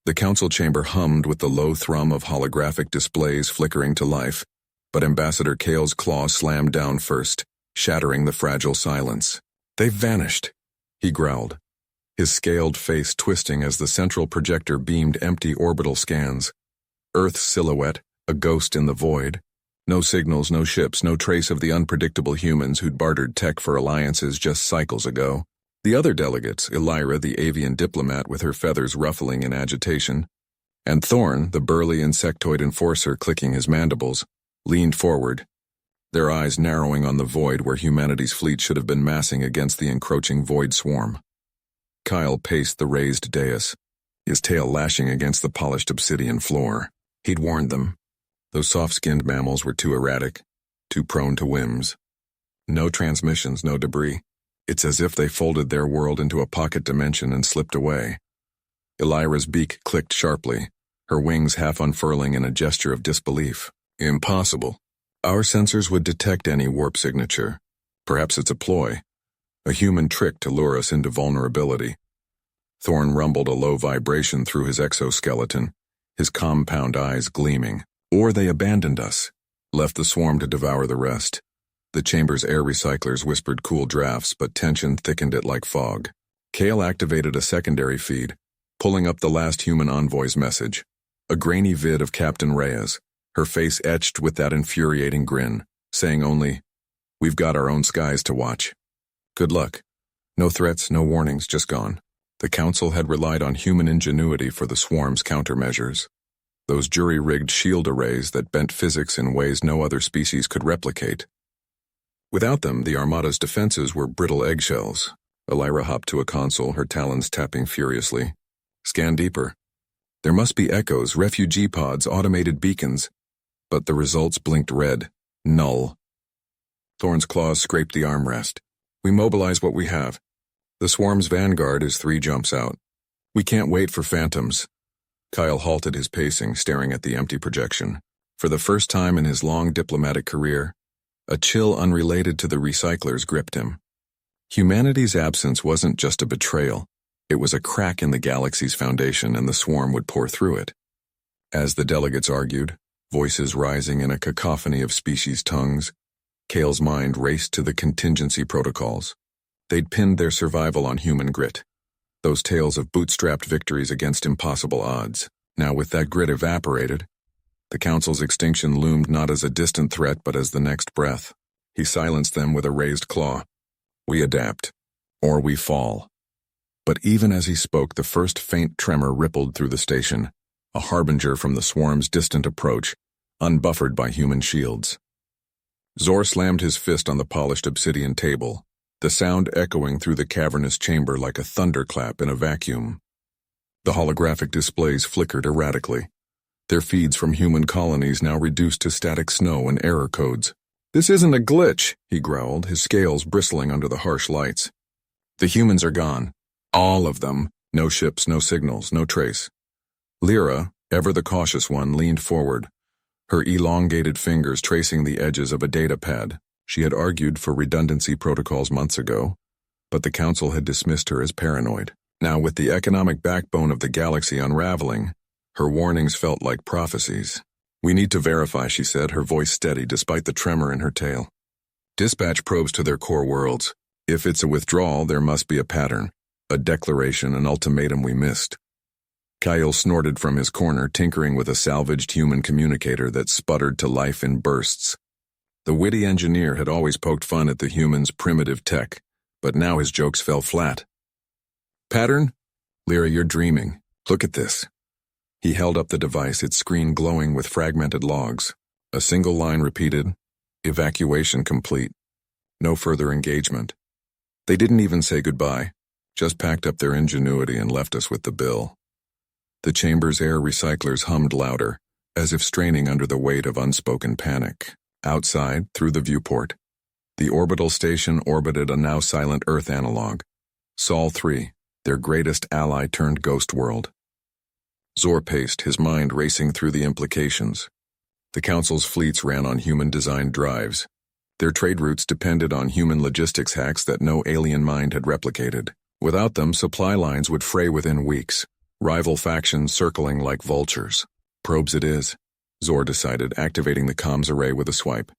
The council chamber hummed with the low thrum of holographic displays flickering to life, but Ambassador Kale's claw slammed down first, shattering the fragile silence. "They've vanished," he growled, his scaled face twisting as the central projector beamed empty orbital scans. Earth's silhouette, a ghost in the void. No signals, no ships, no trace of the unpredictable humans who'd bartered tech for alliances just cycles ago. The other delegates, Elira, the avian diplomat with her feathers ruffling in agitation, and Thorn, the burly insectoid enforcer clicking his mandibles, leaned forward, their eyes narrowing on the void where humanity's fleet should have been massing against the encroaching void swarm. Kyle paced the raised dais, his tail lashing against the polished obsidian floor. He'd warned them. Those soft-skinned mammals were too erratic, too prone to whims. No transmissions, no debris. It's as if they folded their world into a pocket dimension and slipped away. Elira's beak clicked sharply, her wings half unfurling in a gesture of disbelief. "Impossible. Our sensors would detect any warp signature. Perhaps it's a ploy, a human trick to lure us into vulnerability." Thorn rumbled a low vibration through his exoskeleton, his compound eyes gleaming. "Or they abandoned us, left the swarm to devour the rest." The chamber's air recyclers whispered cool drafts, but tension thickened it like fog. Kale activated a secondary feed, pulling up the last human envoy's message. A grainy vid of Captain Reyes, her face etched with that infuriating grin, saying only, "We've got our own skies to watch. Good luck." No threats, no warnings, just gone. The council had relied on human ingenuity for the swarm's countermeasures. Those jury-rigged shield arrays that bent physics in ways no other species could replicate. Without them, the Armada's defenses were brittle eggshells. Elira hopped to a console, her talons tapping furiously. Scan deeper. There must be echoes, refugee pods, automated beacons. But the results blinked red. Null. Thorn's claws scraped the armrest. "We mobilize what we have. The swarm's vanguard is 3 jumps out. We can't wait for phantoms." Kyle halted his pacing, staring at the empty projection. For the first time in his long diplomatic career, a chill unrelated to the recyclers gripped him. Humanity's absence wasn't just a betrayal. It was a crack in the galaxy's foundation, and the swarm would pour through it. As the delegates argued, voices rising in a cacophony of species tongues, Kale's mind raced to the contingency protocols. They'd pinned their survival on human grit. Those tales of bootstrapped victories against impossible odds. Now with that grit evaporated, the Council's extinction loomed not as a distant threat but as the next breath. He silenced them with a raised claw. "We adapt, or we fall." But even as he spoke, the first faint tremor rippled through the station, a harbinger from the swarm's distant approach, unbuffered by human shields. Zor slammed his fist on the polished obsidian table, the sound echoing through the cavernous chamber like a thunderclap in a vacuum. The holographic displays flickered erratically, their feeds from human colonies now reduced to static snow and error codes. "This isn't a glitch," he growled, his scales bristling under the harsh lights. "The humans are gone. All of them. No ships, no signals, no trace." Lyra, ever the cautious one, leaned forward, her elongated fingers tracing the edges of a data pad. She had argued for redundancy protocols months ago, but the Council had dismissed her as paranoid. Now, with the economic backbone of the galaxy unraveling, her warnings felt like prophecies. "We need to verify," she said, her voice steady despite the tremor in her tail. "Dispatch probes to their core worlds. If it's a withdrawal, there must be a pattern, a declaration, an ultimatum we missed." Kyle snorted from his corner, tinkering with a salvaged human communicator that sputtered to life in bursts. The witty engineer had always poked fun at the humans' primitive tech, but now his jokes fell flat. "Pattern? Lyra, you're dreaming. Look at this." He held up the device, its screen glowing with fragmented logs. A single line repeated, "Evacuation complete. No further engagement." They didn't even say goodbye, just packed up their ingenuity and left us with the bill. The chamber's air recyclers hummed louder, as if straining under the weight of unspoken panic. Outside, through the viewport, the orbital station orbited a now silent Earth analog, Sol 3, their greatest ally turned ghost world. Zor paced, his mind racing through the implications. The Council's fleets ran on human-designed drives. Their trade routes depended on human logistics hacks that no alien mind had replicated. Without them, supply lines would fray within weeks. Rival factions circling like vultures. Probes it is, Zor decided, activating the comms array with a swipe.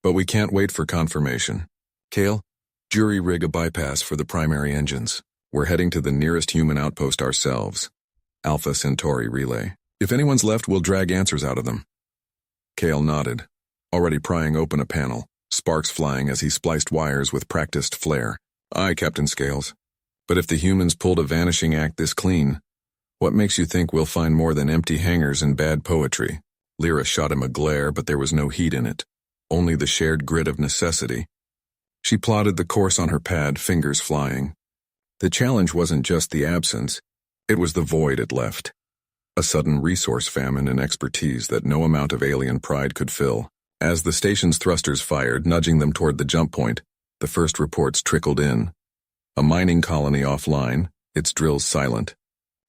But we can't wait for confirmation. Kale, jury rig a bypass for the primary engines. We're heading to the nearest human outpost ourselves. Alpha Centauri relay. If anyone's left, we'll drag answers out of them. Kale nodded, already prying open a panel, sparks flying as he spliced wires with practiced flair. Aye, Captain Scales. But if the humans pulled a vanishing act this clean, what makes you think we'll find more than empty hangars and bad poetry? Lyra shot him a glare, but there was no heat in it, only the shared grit of necessity. She plotted the course on her pad, fingers flying. The challenge wasn't just the absence, it was the void it left. A sudden resource famine and expertise that no amount of alien pride could fill. As the station's thrusters fired, nudging them toward the jump point, the first reports trickled in. A mining colony offline, its drills silent.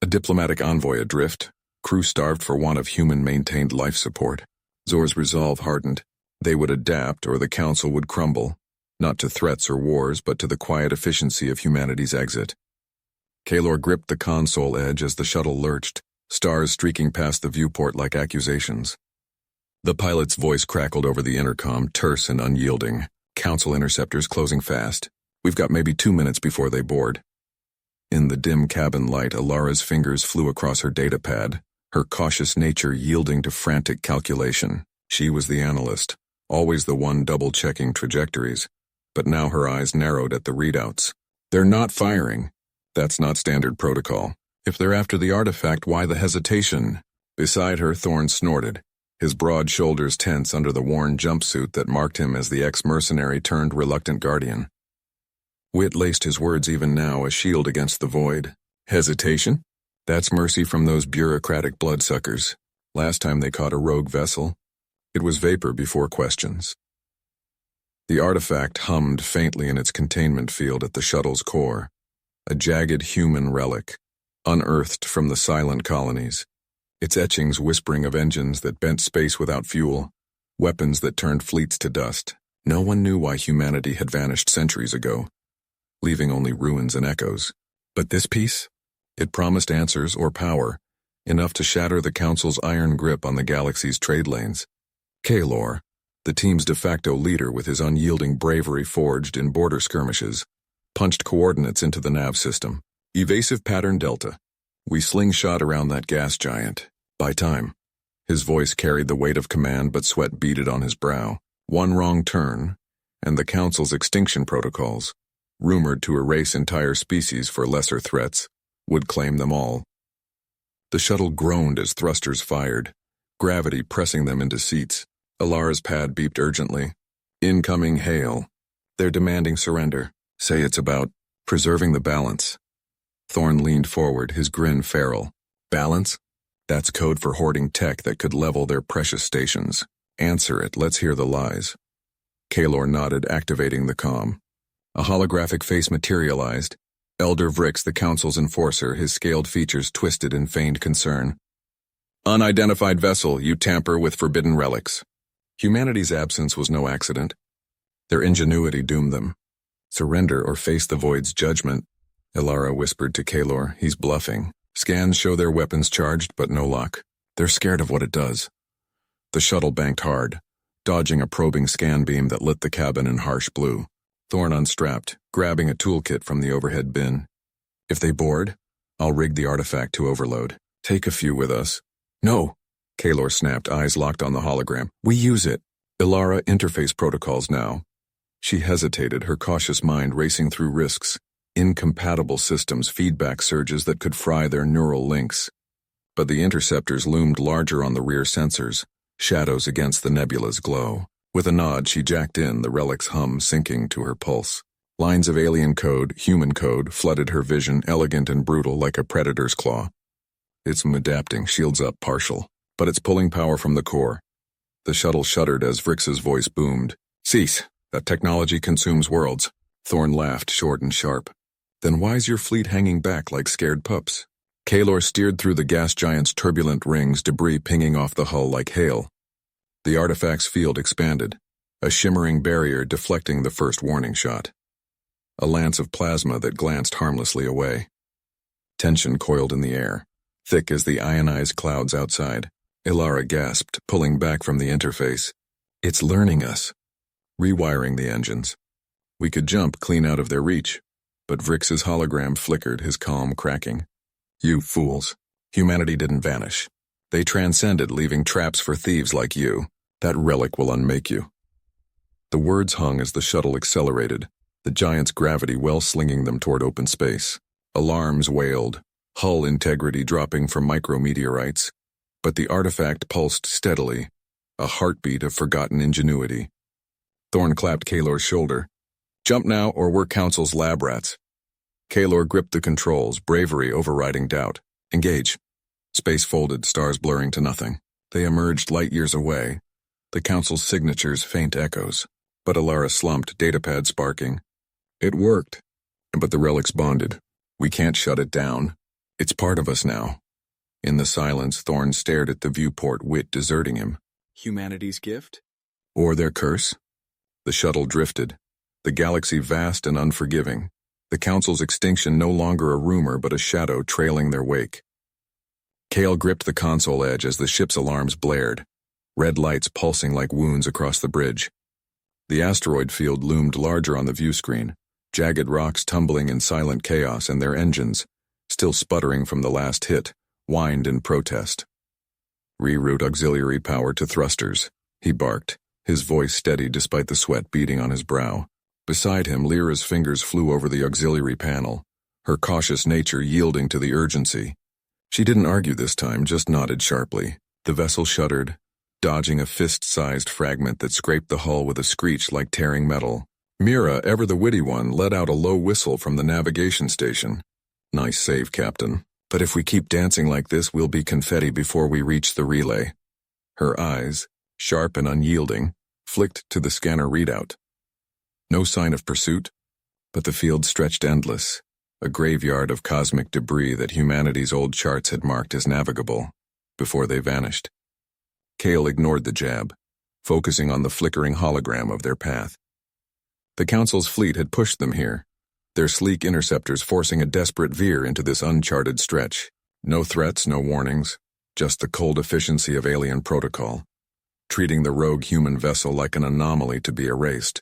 A diplomatic envoy adrift, crew starved for want of human-maintained life support. Zor's resolve hardened. They would adapt or the council would crumble, not to threats or wars but to the quiet efficiency of humanity's exit. Kaelor gripped the console edge as the shuttle lurched, stars streaking past the viewport like accusations. The pilot's voice crackled over the intercom, terse and unyielding. Council interceptors closing fast. We've got maybe 2 minutes before they board. In the dim cabin light, Alara's fingers flew across her datapad, her cautious nature yielding to frantic calculation. She was the analyst, always the one double-checking trajectories, but now her eyes narrowed at the readouts. They're not firing. That's not standard protocol. If they're after the artifact, why the hesitation? Beside her, Thorn snorted, his broad shoulders tense under the worn jumpsuit that marked him as the ex-mercenary turned reluctant guardian. Wit laced his words even now, a shield against the void. Hesitation? That's mercy from those bureaucratic bloodsuckers. Last time they caught a rogue vessel, it was vapor before questions. The artifact hummed faintly in its containment field at the shuttle's core, a jagged human relic, unearthed from the silent colonies, its etchings whispering of engines that bent space without fuel, weapons that turned fleets to dust. No one knew why humanity had vanished centuries ago, leaving only ruins and echoes. But this piece? It promised answers or power, enough to shatter the Council's iron grip on the galaxy's trade lanes. Kaelor, the team's de facto leader with his unyielding bravery forged in border skirmishes, punched coordinates into the nav system. Evasive pattern Delta. We slingshot around that gas giant. By time. His voice carried the weight of command, but sweat beaded on his brow. One wrong turn, and the Council's extinction protocols, rumored to erase entire species for lesser threats, would claim them all. The shuttle groaned as thrusters fired, gravity pressing them into seats. Alara's pad beeped urgently. Incoming hail. They're demanding surrender. Say it's about preserving the balance. Thorn leaned forward, his grin feral. Balance? That's code for hoarding tech that could level their precious stations. Answer it, let's hear the lies. Kaelor nodded, activating the comm. A holographic face materialized. Elder Vrix, the Council's enforcer, his scaled features twisted in feigned concern. Unidentified vessel, you tamper with forbidden relics. Humanity's absence was no accident. Their ingenuity doomed them. Surrender or face the Void's judgment, Ilara whispered to Kaelor. He's bluffing. Scans show their weapons charged, but no luck. They're scared of what it does. The shuttle banked hard, dodging a probing scan beam that lit the cabin in harsh blue. Thorn unstrapped, grabbing a toolkit from the overhead bin. If they board, I'll rig the artifact to overload. Take a few with us. No, Kaelor snapped, eyes locked on the hologram. We use it. Ilara, interface protocols now. She hesitated, her cautious mind racing through risks. Incompatible systems, feedback surges that could fry their neural links. But the interceptors loomed larger on the rear sensors, shadows against the nebula's glow. With a nod, she jacked in, the relic's hum sinking to her pulse. Lines of alien code, human code, flooded her vision, elegant and brutal like a predator's claw. It's adapting, shields up, partial, but it's pulling power from the core. The shuttle shuddered as Vrix's voice boomed. Cease. That technology consumes worlds. Thorn laughed, short and sharp. Then why's your fleet hanging back like scared pups? Kaelor steered through the gas giant's turbulent rings, debris pinging off the hull like hail. The artifact's field expanded, a shimmering barrier deflecting the first warning shot. A lance of plasma that glanced harmlessly away. Tension coiled in the air. thick as the ionized clouds outside. Ilara gasped, pulling back from the interface. It's learning us. Rewiring the engines. We could jump clean out of their reach, but Vrix's hologram flickered, his calm cracking. You fools. Humanity didn't vanish. They transcended, leaving traps for thieves like you. That relic will unmake you. The words hung as the shuttle accelerated, the giant's gravity well slinging them toward open space. Alarms wailed, hull integrity dropping from micrometeorites. But the artifact pulsed steadily, a heartbeat of forgotten ingenuity. Thorn clapped Kaelor's shoulder. Jump now, or we're Council's lab rats. Kaelor gripped the controls, bravery overriding doubt. Engage. Space folded, stars blurring to nothing. They emerged light years away, the Council's signatures faint echoes. But Ilara slumped, datapad sparking. It worked, but the relics bonded. We can't shut it down. It's part of us now. In the silence, Thorn stared at the viewport, wit deserting him. Humanity's gift? Or their curse? The shuttle drifted, the galaxy vast and unforgiving, the Council's extinction no longer a rumor but a shadow trailing their wake. Kael gripped the console edge as the ship's alarms blared, red lights pulsing like wounds across the bridge. The asteroid field loomed larger on the view screen, jagged rocks tumbling in silent chaos, and their engines, still sputtering from the last hit, whined in protest. Reroute auxiliary power to thrusters, he barked, his voice steady despite the sweat beading on his brow. Beside him, Lyra's fingers flew over the auxiliary panel, her cautious nature yielding to the urgency. She didn't argue this time, just nodded sharply. The vessel shuddered, dodging a fist-sized fragment that scraped the hull with a screech like tearing metal. Mira, ever the witty one, let out a low whistle from the navigation station. Nice save, Captain. But if we keep dancing like this, we'll be confetti before we reach the relay. Her eyes, sharp and unyielding, flicked to the scanner readout. No sign of pursuit, but the field stretched endless, a graveyard of cosmic debris that humanity's old charts had marked as navigable, before they vanished. Kael ignored the jab, focusing on the flickering hologram of their path. The Council's fleet had pushed them here, their sleek interceptors forcing a desperate veer into this uncharted stretch. No threats, no warnings, just the cold efficiency of alien protocol, treating the rogue human vessel like an anomaly to be erased.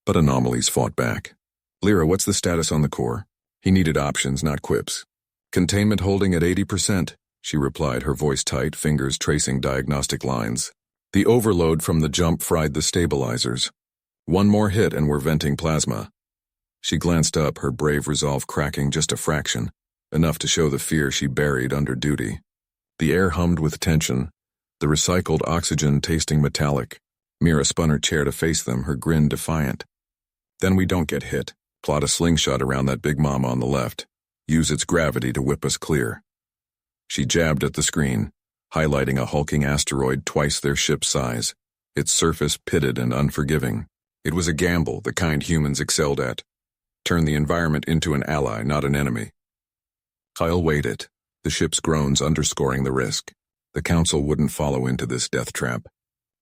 But anomalies fought back. Lyra, what's the status on the core? He needed options, not quips. Containment holding at 80%, she replied, her voice tight, fingers tracing diagnostic lines. The overload from the jump fried the stabilizers. One more hit and we're venting plasma. She glanced up, her brave resolve cracking just a fraction, enough to show the fear she buried under duty. The air hummed with tension, the recycled oxygen tasting metallic. Mira spun her chair to face them, her grin defiant. Then we don't get hit. Plot a slingshot around that big mama on the left. Use its gravity to whip us clear. She jabbed at the screen, highlighting a hulking asteroid twice their ship's size, its surface pitted and unforgiving. It was a gamble, the kind humans excelled at. Turn the environment into an ally, not an enemy. Kyle weighed it, the ship's groans underscoring the risk. The Council wouldn't follow into this death trap.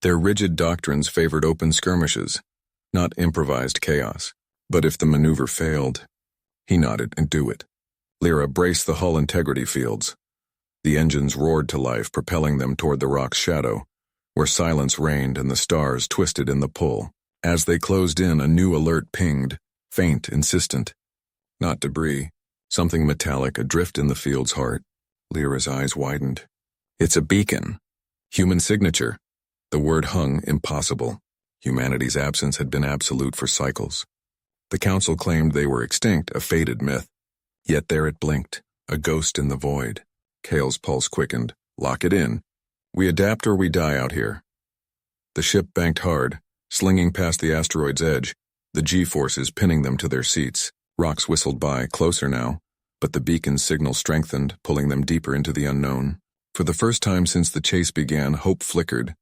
Their rigid doctrines favored open skirmishes, not improvised chaos. But if the maneuver failed, he nodded, and do it. Lyra braced the hull integrity fields. The engines roared to life, propelling them toward the rock's shadow, where silence reigned and the stars twisted in the pull. As they closed in, a new alert pinged, faint, insistent. Not debris, something metallic adrift in the field's heart. Lyra's eyes widened. It's a beacon. Human signature. The word hung impossible. Humanity's absence had been absolute for cycles. The Council claimed they were extinct, a faded myth. Yet there it blinked, a ghost in the void. Kael's pulse quickened. Lock it in. We adapt or we die out here. The ship banked hard, slinging past the asteroid's edge, the G-forces pinning them to their seats. Rocks whistled by, closer now, but the beacon's signal strengthened, pulling them deeper into the unknown. For the first time since the chase began, hope flickered,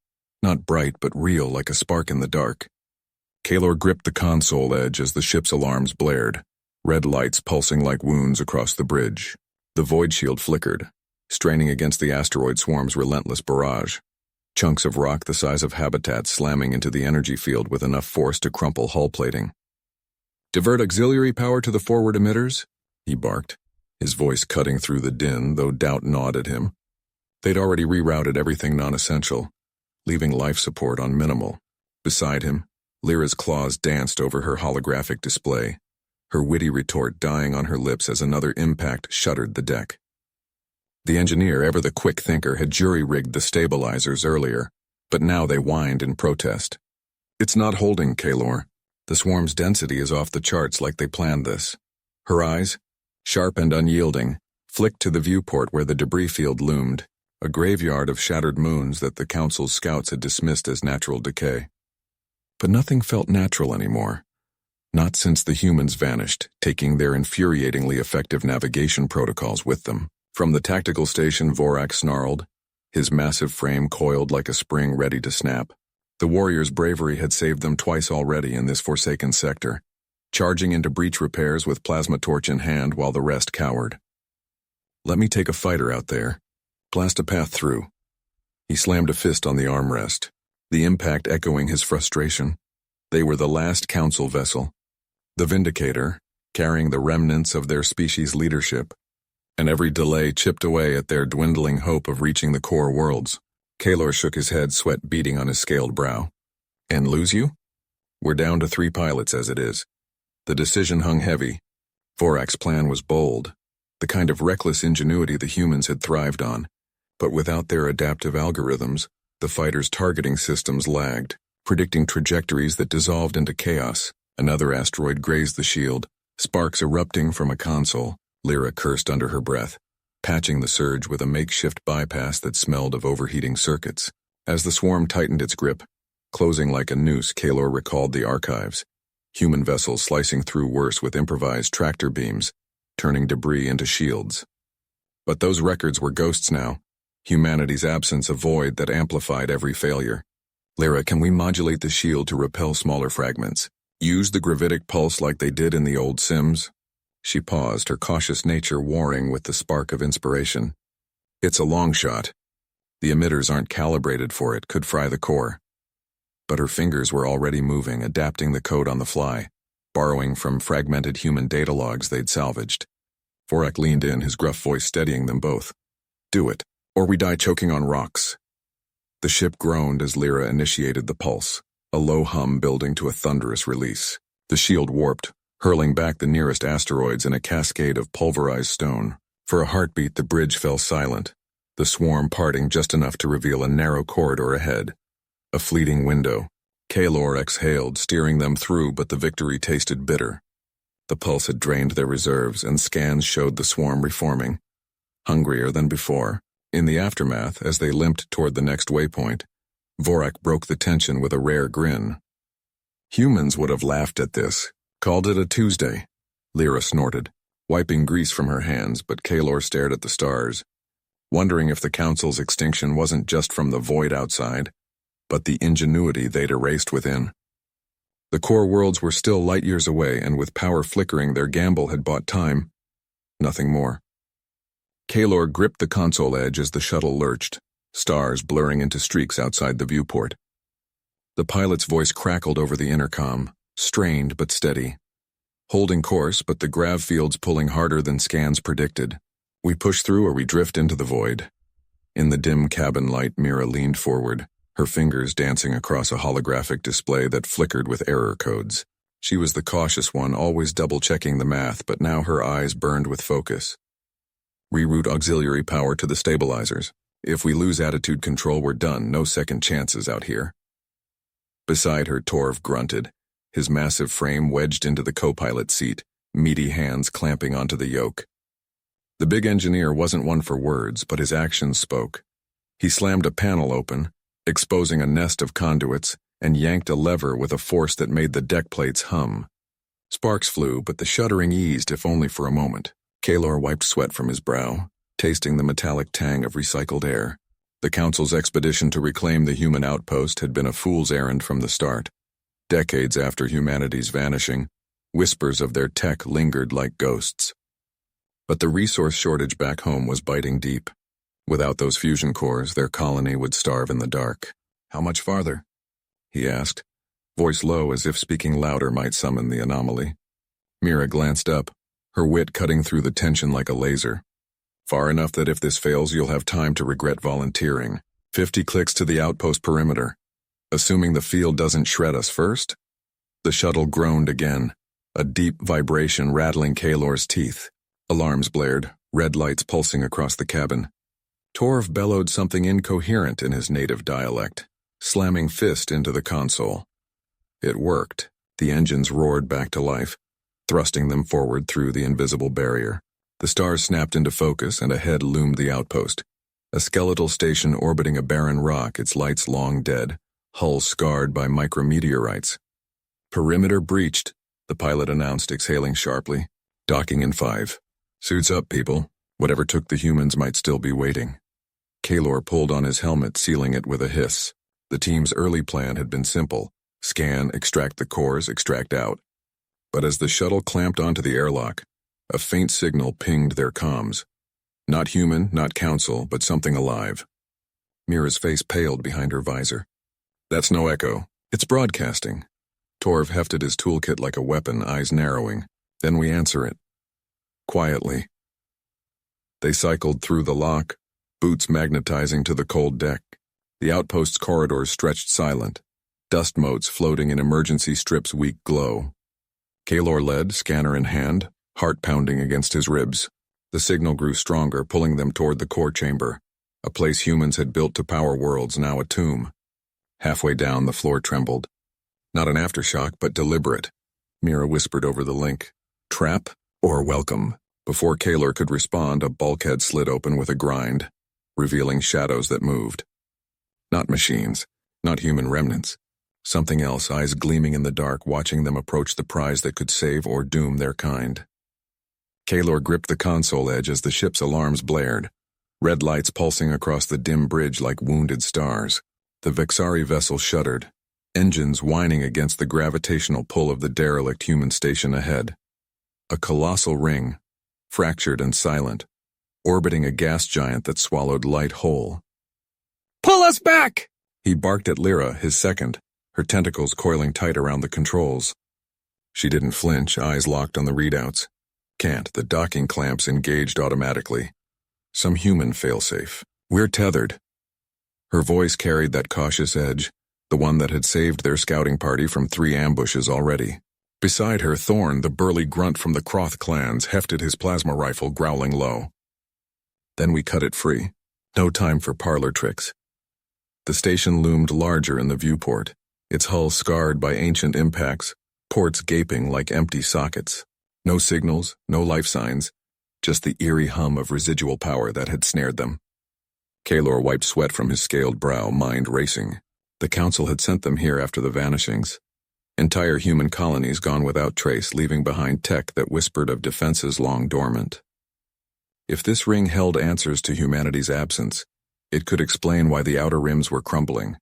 not bright but real like a spark in the dark. Kaelor gripped the console edge as the ship's alarms blared, red lights pulsing like wounds across the bridge. The void shield flickered, straining against the asteroid swarm's relentless barrage. Chunks of rock the size of habitats slamming into the energy field with enough force to crumple hull plating. Divert auxiliary power to the forward emitters, he barked. his voice cutting through the din, though doubt gnawed at him. They'd already rerouted everything non-essential, leaving life support on minimal. Beside him, Lyra's claws danced over her holographic display, her witty retort dying on her lips as another impact shuddered the deck. The engineer, ever the quick thinker, had jury-rigged the stabilizers earlier, but now they whined in protest. "It's not holding, Kaylor. The swarm's density is off the charts like they planned this." Her eyes, sharp and unyielding, flicked to the viewport where the debris field loomed, a graveyard of shattered moons that the Council's scouts had dismissed as natural decay. But nothing felt natural anymore. Not since the humans vanished, taking their infuriatingly effective navigation protocols with them. From the tactical station, Vorak snarled, his massive frame coiled like a spring ready to snap. The warriors' bravery had saved them twice already in this forsaken sector, charging into breach repairs with plasma torch in hand while the rest cowered. "Let me take a fighter out there. Blast a path through." He slammed a fist on the armrest, the impact echoing his frustration. They were the last Council vessel, the Vindicator, carrying the remnants of their species' leadership, and every delay chipped away at their dwindling hope of reaching the core worlds. Kaylor shook his head, sweat beading on his scaled brow. "And lose you? We're down to 3 pilots as it is." The decision hung heavy. Vorak's plan was bold, the kind of reckless ingenuity the humans had thrived on. But without their adaptive algorithms, the fighters' targeting systems lagged, predicting trajectories that dissolved into chaos. Another asteroid grazed the shield, sparks erupting from a console. Lyra cursed under her breath, patching the surge with a makeshift bypass that smelled of overheating circuits. As the swarm tightened its grip, closing like a noose, Kaylor recalled the archives. Human vessels slicing through worse with improvised tractor beams, turning debris into shields. But those records were ghosts now, humanity's absence a void that amplified every failure. "Lyra, can we modulate the shield to repel smaller fragments? Use the gravitic pulse like they did in the old Sims?" She paused, her cautious nature warring with the spark of inspiration. "It's a long shot. The emitters aren't calibrated for it, could fry the core." But her fingers were already moving, adapting the code on the fly, borrowing from fragmented human data logs they'd salvaged. Vorak leaned in, his gruff voice steadying them both. "Do it, or we die choking on rocks." The ship groaned as Lyra initiated the pulse, a low hum building to a thunderous release. The shield warped, hurling back the nearest asteroids in a cascade of pulverized stone. For a heartbeat, the bridge fell silent, the swarm parting just enough to reveal a narrow corridor ahead. A fleeting window. Kaylor exhaled, steering them through, but the victory tasted bitter. The pulse had drained their reserves, and scans showed the swarm reforming, hungrier than before. In the aftermath, as they limped toward the next waypoint, Vorak broke the tension with a rare grin. "Humans would have laughed at this, called it a Tuesday," Lyra snorted, wiping grease from her hands, but Kaylor stared at the stars, wondering if the Council's extinction wasn't just from the void outside, but the ingenuity they'd erased within. The core worlds were still light years away, and with power flickering, their gamble had bought time. Nothing more. Kaylor gripped the console edge as the shuttle lurched, stars blurring into streaks outside the viewport. The pilot's voice crackled over the intercom, strained but steady. "Holding course, but the grav field's pulling harder than scans predicted. We push through or we drift into the void." In the dim cabin light, Mira leaned forward, her fingers dancing across a holographic display that flickered with error codes. She was the cautious one, always double-checking the math, but now her eyes burned with focus. "Reroute auxiliary power to the stabilizers. If we lose attitude control, we're done. No second chances out here." Beside her, Torv grunted, his massive frame wedged into the co-pilot seat, meaty hands clamping onto the yoke. The big engineer wasn't one for words, but his actions spoke. He slammed a panel open, exposing a nest of conduits, and yanked a lever with a force that made the deck plates hum. Sparks flew, but the shuddering eased, if only for a moment. Kaylor wiped sweat from his brow, tasting the metallic tang of recycled air. The Council's expedition to reclaim the human outpost had been a fool's errand from the start. Decades after humanity's vanishing, whispers of their tech lingered like ghosts. But the resource shortage back home was biting deep. Without those fusion cores, their colony would starve in the dark. "How much farther?" he asked, voice low as if speaking louder might summon the anomaly. Mira glanced up, her wit cutting through the tension like a laser. Far enough that if this fails you'll have time to regret volunteering. 50 clicks to the outpost perimeter. Assuming the field doesn't shred us first? The shuttle groaned again, a deep vibration rattling Kaylor's teeth. Alarms blared, red lights pulsing across the cabin. Torv bellowed something incoherent in his native dialect, slamming fist into the console. It worked. The engines roared back to life, thrusting them forward through the invisible barrier. The stars snapped into focus and ahead loomed the outpost, a skeletal station orbiting a barren rock, its lights long dead, hull scarred by micrometeorites. Perimeter breached, the pilot announced, exhaling sharply. Docking in 5. Suits up, people. Whatever took the humans might still be waiting. Kaylor pulled on his helmet, sealing it with a hiss. The team's early plan had been simple. Scan, extract the cores, extract out. But as the shuttle clamped onto the airlock, a faint signal pinged their comms. Not human, not council, but something alive. Mira's face paled behind her visor. That's no echo. It's broadcasting. Torv hefted his toolkit like a weapon, eyes narrowing. Then we answer it. Quietly. They cycled through the lock, boots magnetizing to the cold deck. The outpost's corridors stretched silent, dust motes floating in emergency strips' weak glow. Kaylor led, scanner in hand, heart pounding against his ribs. The signal grew stronger, pulling them toward the core chamber, a place humans had built to power worlds, now a tomb. Halfway down, the floor trembled. Not an aftershock, but deliberate. Mira whispered over the link. Trap or welcome? Before Kaylor could respond, a bulkhead slid open with a grind, revealing shadows that moved. Not machines, not human remnants. Something else, eyes gleaming in the dark, watching them approach the prize that could save or doom their kind. Kaylor gripped the console edge as the ship's alarms blared, red lights pulsing across the dim bridge like wounded stars. The Vexari vessel shuddered, engines whining against the gravitational pull of the derelict human station ahead. A colossal ring, fractured and silent, orbiting a gas giant that swallowed light whole. "Pull us back!" He barked at Lyra, his second, her tentacles coiling tight around the controls. She didn't flinch, eyes locked on the readouts. Can't, the docking clamps engaged automatically. Some human failsafe. We're tethered. Her voice carried that cautious edge, the one that had saved their scouting party from 3 ambushes already. Beside her, Thorn, the burly grunt from the Croth clans, hefted his plasma rifle, growling low. Then we cut it free. No time for parlor tricks. The station loomed larger in the viewport, its hull scarred by ancient impacts, ports gaping like empty sockets. No signals, no life signs, just the eerie hum of residual power that had snared them. Kaylor wiped sweat from his scaled brow, mind racing. The council had sent them here after the vanishings. Entire human colonies gone without trace, leaving behind tech that whispered of defenses long dormant. If this ring held answers to humanity's absence, it could explain why the outer rims were crumbling,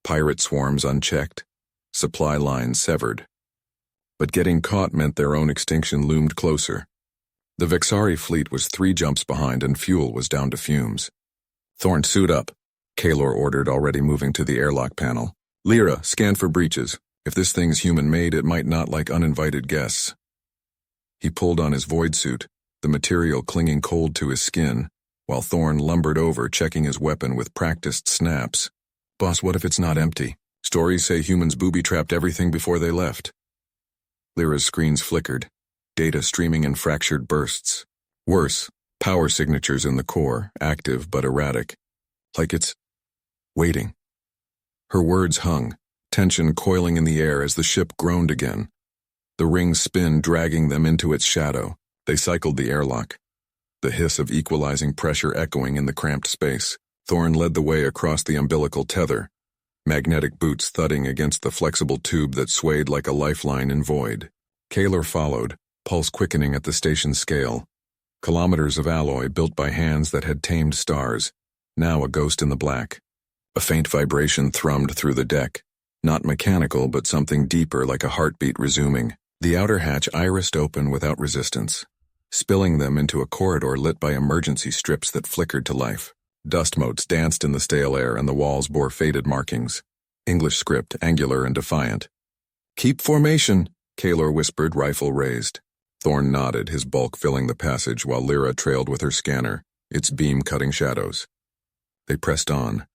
pirate swarms unchecked, supply lines severed. But getting caught meant their own extinction loomed closer. The Vexari fleet was 3 jumps behind and fuel was down to fumes. Thorn, suit up, Kaylor ordered, already moving to the airlock panel. Lyra, scan for breaches. If this thing's human-made, it might not like uninvited guests. He pulled on his void suit, the material clinging cold to his skin, while Thorn lumbered over, checking his weapon with practiced snaps. Boss, what if it's not empty? Stories say humans booby-trapped everything before they left. Lyra's screens flickered, data streaming in fractured bursts. Worse, power signatures in the core, active but erratic. Like it's waiting. Her words hung, tension coiling in the air as the ship groaned again. The ring's spin dragging them into its shadow. They cycled the airlock, the hiss of equalizing pressure echoing in the cramped space. Thorn led the way across the umbilical tether, magnetic boots thudding against the flexible tube that swayed like a lifeline in void. Kaylor followed, pulse quickening at the station's scale. Kilometers of alloy built by hands that had tamed stars, now a ghost in the black. A faint vibration thrummed through the deck, not mechanical but something deeper, like a heartbeat resuming. The outer hatch irised open without resistance, spilling them into a corridor lit by emergency strips that flickered to life. Dust motes danced in the stale air and the walls bore faded markings. English script, angular and defiant. "Keep formation," Kaylor whispered, rifle raised. Thorn nodded, his bulk filling the passage while Lyra trailed with her scanner, its beam cutting shadows. They pressed on,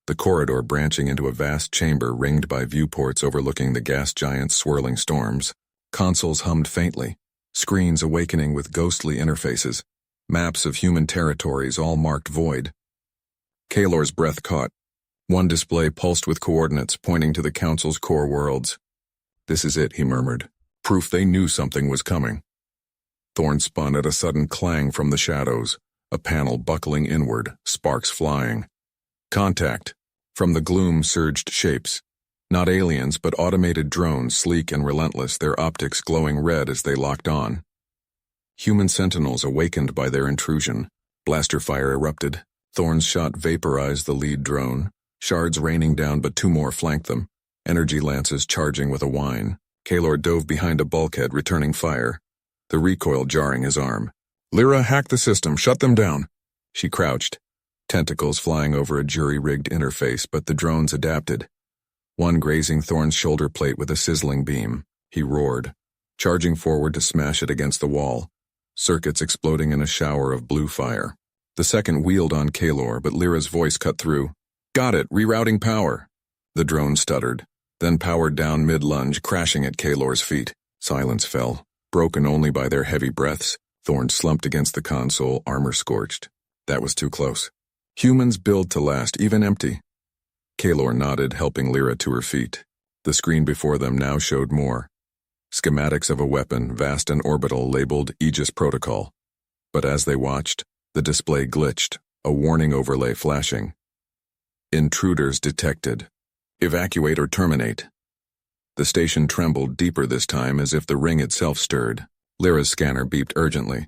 the corridor branching into a vast chamber ringed by viewports overlooking the gas giant's swirling storms. Consoles hummed faintly, screens awakening with ghostly interfaces, maps of human territories all marked void. Kaelor's breath caught. One display pulsed with coordinates pointing to the Council's core worlds. "This is it," he murmured. "Proof they knew something was coming." Thorn spun at a sudden clang from the shadows, a panel buckling inward, sparks flying. Contact. From the gloom surged shapes. Not aliens, but automated drones, sleek and relentless, their optics glowing red as they locked on. Human sentinels awakened by their intrusion. Blaster fire erupted. Thorn's shot vaporized the lead drone, shards raining down, but two more flanked them, energy lances charging with a whine. Kaelor dove behind a bulkhead, returning fire, the recoil jarring his arm. "Lyra, hack the system, shut them down." She crouched, tentacles flying over a jury-rigged interface, but the drones adapted. One grazing Thorn's shoulder plate with a sizzling beam. He roared, charging forward to smash it against the wall, circuits exploding in a shower of blue fire. The second wheeled on Kaelor, but Lyra's voice cut through. "Got it, rerouting power." The drone stuttered, then powered down mid-lunge, crashing at Kaelor's feet. Silence fell, broken only by their heavy breaths. Thorn slumped against the console, armor scorched. That was too close. Humans build to last, even empty. Kaelor nodded, helping Lyra to her feet. The screen before them now showed more. Schematics of a weapon, vast and orbital, labeled Aegis Protocol. But as they watched, the display glitched, a warning overlay flashing. "Intruders detected. Evacuate or terminate." The station trembled deeper this time, as if the ring itself stirred. Lyra's scanner beeped urgently.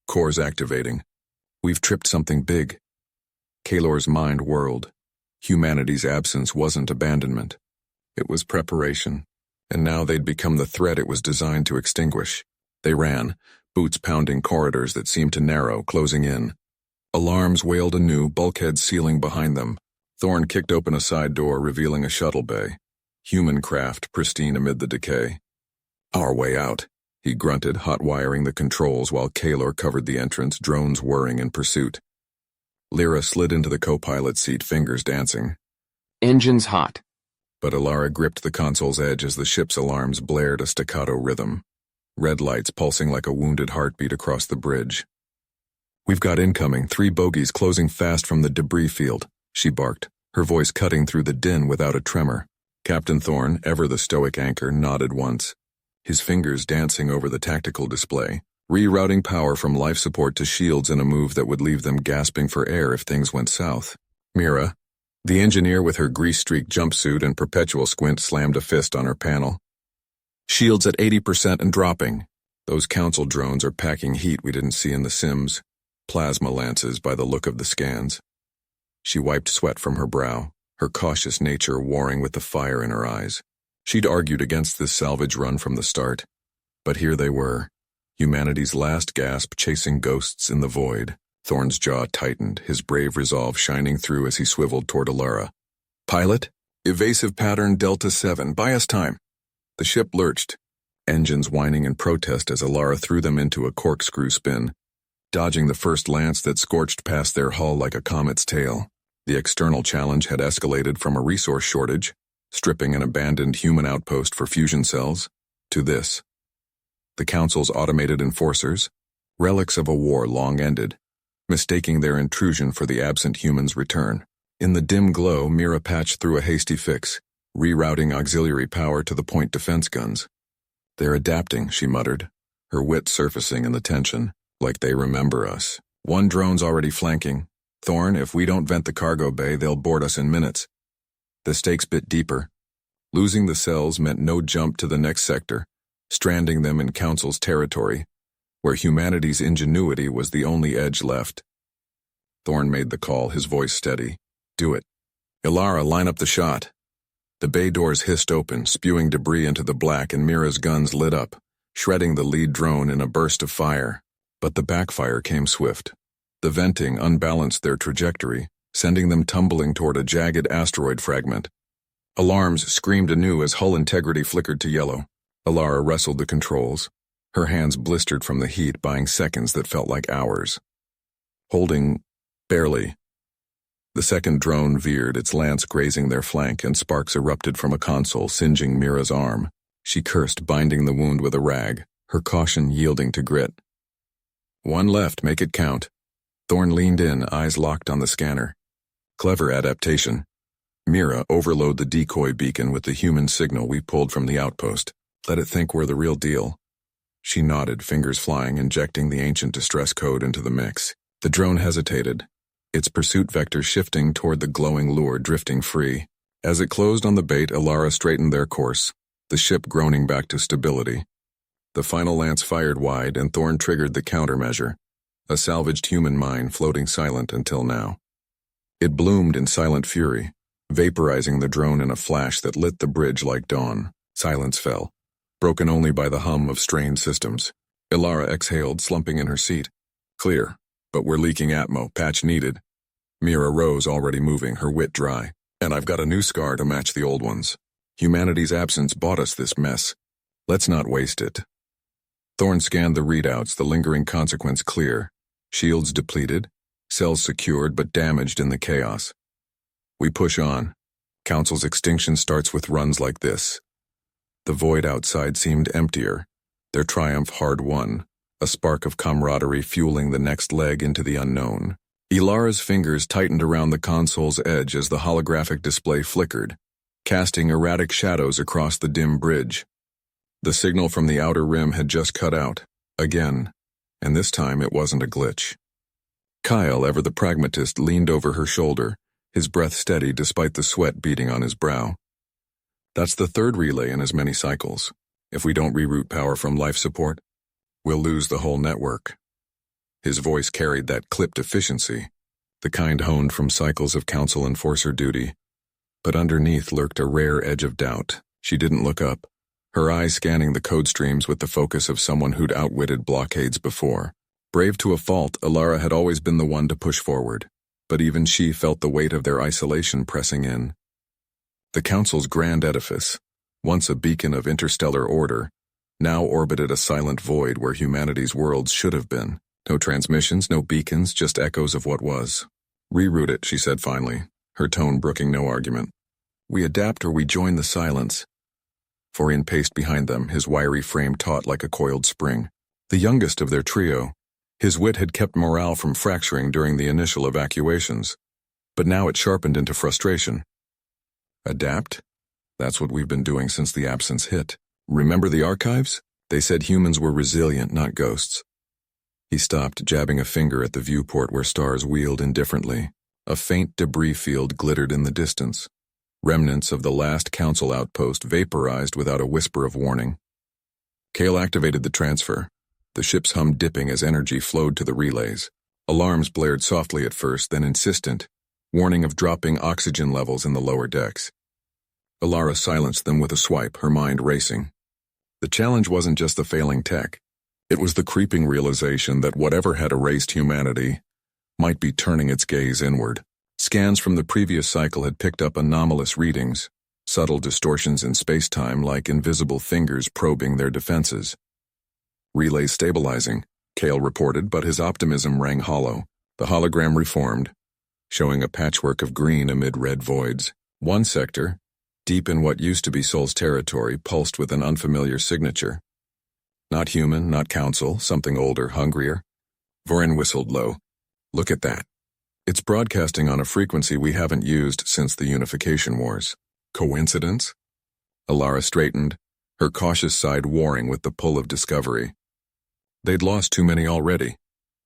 "Cores activating. We've tripped something big." Kaelor's mind whirled. Humanity's absence wasn't abandonment. It was preparation, and now they'd become the threat it was designed to extinguish. They ran, boots pounding corridors that seemed to narrow, closing in. Alarms wailed anew, bulkheads sealing behind them. Thorn kicked open a side door, revealing a shuttle bay. Human craft, pristine amid the decay. "Our way out," he grunted, hot-wiring the controls while Kaelor covered the entrance, drones whirring in pursuit. Lyra slid into the co-pilot seat, fingers dancing. "Engines hot." But Alara gripped the console's edge as the ship's alarms blared a staccato rhythm. Red lights pulsing like a wounded heartbeat across the bridge. "We've got incoming, 3 bogies closing fast from the debris field," she barked, her voice cutting through the din without a tremor. Captain Thorn, ever the stoic anchor, nodded once, his fingers dancing over the tactical display, rerouting power from life support to shields in a move that would leave them gasping for air if things went south. Mira, the engineer with her grease-streaked jumpsuit and perpetual squint, slammed a fist on her panel. "Shields at 80% and dropping. Those council drones are packing heat we didn't see in the sims. Plasma lances by the look of the scans." She wiped sweat from her brow, her cautious nature warring with the fire in her eyes. She'd argued against this salvage run from the start. But here they were, humanity's last gasp, chasing ghosts in the void. Thorn's jaw tightened, his brave resolve shining through as he swiveled toward Alara. "Pilot, evasive pattern Delta 7, buy us time." The ship lurched, engines whining in protest as Alara threw them into a corkscrew spin, dodging the first lance that scorched past their hull like a comet's tail. The external challenge had escalated from a resource shortage, stripping an abandoned human outpost for fusion cells, to this. The Council's automated enforcers, relics of a war long ended, mistaking their intrusion for the absent humans' return. In the dim glow, Mira patched through a hasty fix, rerouting auxiliary power to the point defense guns. "They're adapting," she muttered, her wit surfacing in the tension, "like they remember us. One drone's already flanking. Thorn, if we don't vent the cargo bay, they'll board us in minutes." The stakes bit deeper. Losing the cells meant no jump to the next sector, stranding them in Council's territory, where humanity's ingenuity was the only edge left. Thorn made the call, his voice steady. "Do it. Alara, line up the shot." The bay doors hissed open, spewing debris into the black, and Mira's guns lit up, shredding the lead drone in a burst of fire. But the backfire came swift. The venting unbalanced their trajectory, sending them tumbling toward a jagged asteroid fragment. Alarms screamed anew as hull integrity flickered to yellow. Alara wrestled the controls, Her hands blistered from the heat, buying seconds that felt like hours. Holding, barely. The second drone veered, its lance grazing their flank, and sparks erupted from a console, singeing Mira's arm. She cursed, binding the wound with a rag, her caution yielding to grit. One left, make it count. Thorn leaned in, eyes locked on the scanner. Clever adaptation. Mira, overload the decoy beacon with the human signal we pulled from the outpost. Let it think we're the real deal. She nodded, fingers flying, injecting the ancient distress code into the mix. The drone hesitated, its pursuit vector shifting toward the glowing lure drifting free. As it closed on the bait, Alara straightened their course, the ship groaning back to stability. The final lance fired wide, and Thorn triggered the countermeasure, a salvaged human mine floating silent until now. It bloomed in silent fury, vaporizing the drone in a flash that lit the bridge like dawn. Silence fell, broken only by the hum of strained systems. Alara exhaled, slumping in her seat. Clear, but we're leaking atmo, patch needed. Mira rose, already moving, her wit dry. And I've got a new scar to match the old ones. Humanity's absence bought us this mess. Let's not waste it. Thorn scanned the readouts, the lingering consequence clear. Shields depleted, cells secured but damaged in the chaos. We push on. Council's extinction starts with runs like this. The void outside seemed emptier, their triumph hard-won, a spark of camaraderie fueling the next leg into the unknown. Ilara's fingers tightened around the console's edge as the holographic display flickered, casting erratic shadows across the dim bridge. The signal from the outer rim had just cut out, again, and this time it wasn't a glitch. Kyle, ever the pragmatist, leaned over her shoulder, his breath steady despite the sweat beading on his brow. That's the third relay in as many cycles. If we don't reroute power from life support, we'll lose the whole network. His voice carried that clipped efficiency, the kind honed from cycles of council enforcer duty. But underneath lurked a rare edge of doubt. She didn't look up, her eyes scanning the code streams with the focus of someone who'd outwitted blockades before. Brave to a fault, Alara had always been the one to push forward, but even she felt the weight of their isolation pressing in. The Council's grand edifice, once a beacon of interstellar order, now orbited a silent void where humanity's worlds should have been. No transmissions, no beacons, just echoes of what was. Reroute it, she said finally, her tone brooking no argument. We adapt or we join the silence. Forian paced behind them, his wiry frame taut like a coiled spring. The youngest of their trio, his wit had kept morale from fracturing during the initial evacuations, but now it sharpened into frustration. Adapt? That's what we've been doing since the absence hit. Remember the archives? They said humans were resilient, not ghosts. He stopped, jabbing a finger at the viewport where stars wheeled indifferently. A faint debris field glittered in the distance. Remnants of the last council outpost vaporized without a whisper of warning. Kale activated the transfer, the ship's hum dipping as energy flowed to the relays. Alarms blared softly at first, then insistent, warning of dropping oxygen levels in the lower decks. Alara silenced them with a swipe, her mind racing. The challenge wasn't just the failing tech. It was the creeping realization that whatever had erased humanity might be turning its gaze inward. Scans from the previous cycle had picked up anomalous readings, subtle distortions in space-time like invisible fingers probing their defenses. Relay stabilizing, Kale reported, but his optimism rang hollow. The hologram reformed, showing a patchwork of green amid red voids. One sector, deep in what used to be Sol's territory, pulsed with an unfamiliar signature. Not human, not council, something older, hungrier. Vorin whistled low. Look at that. It's broadcasting on a frequency we haven't used since the Unification Wars. Coincidence? Alara straightened, her cautious side warring with the pull of discovery. They'd lost too many already.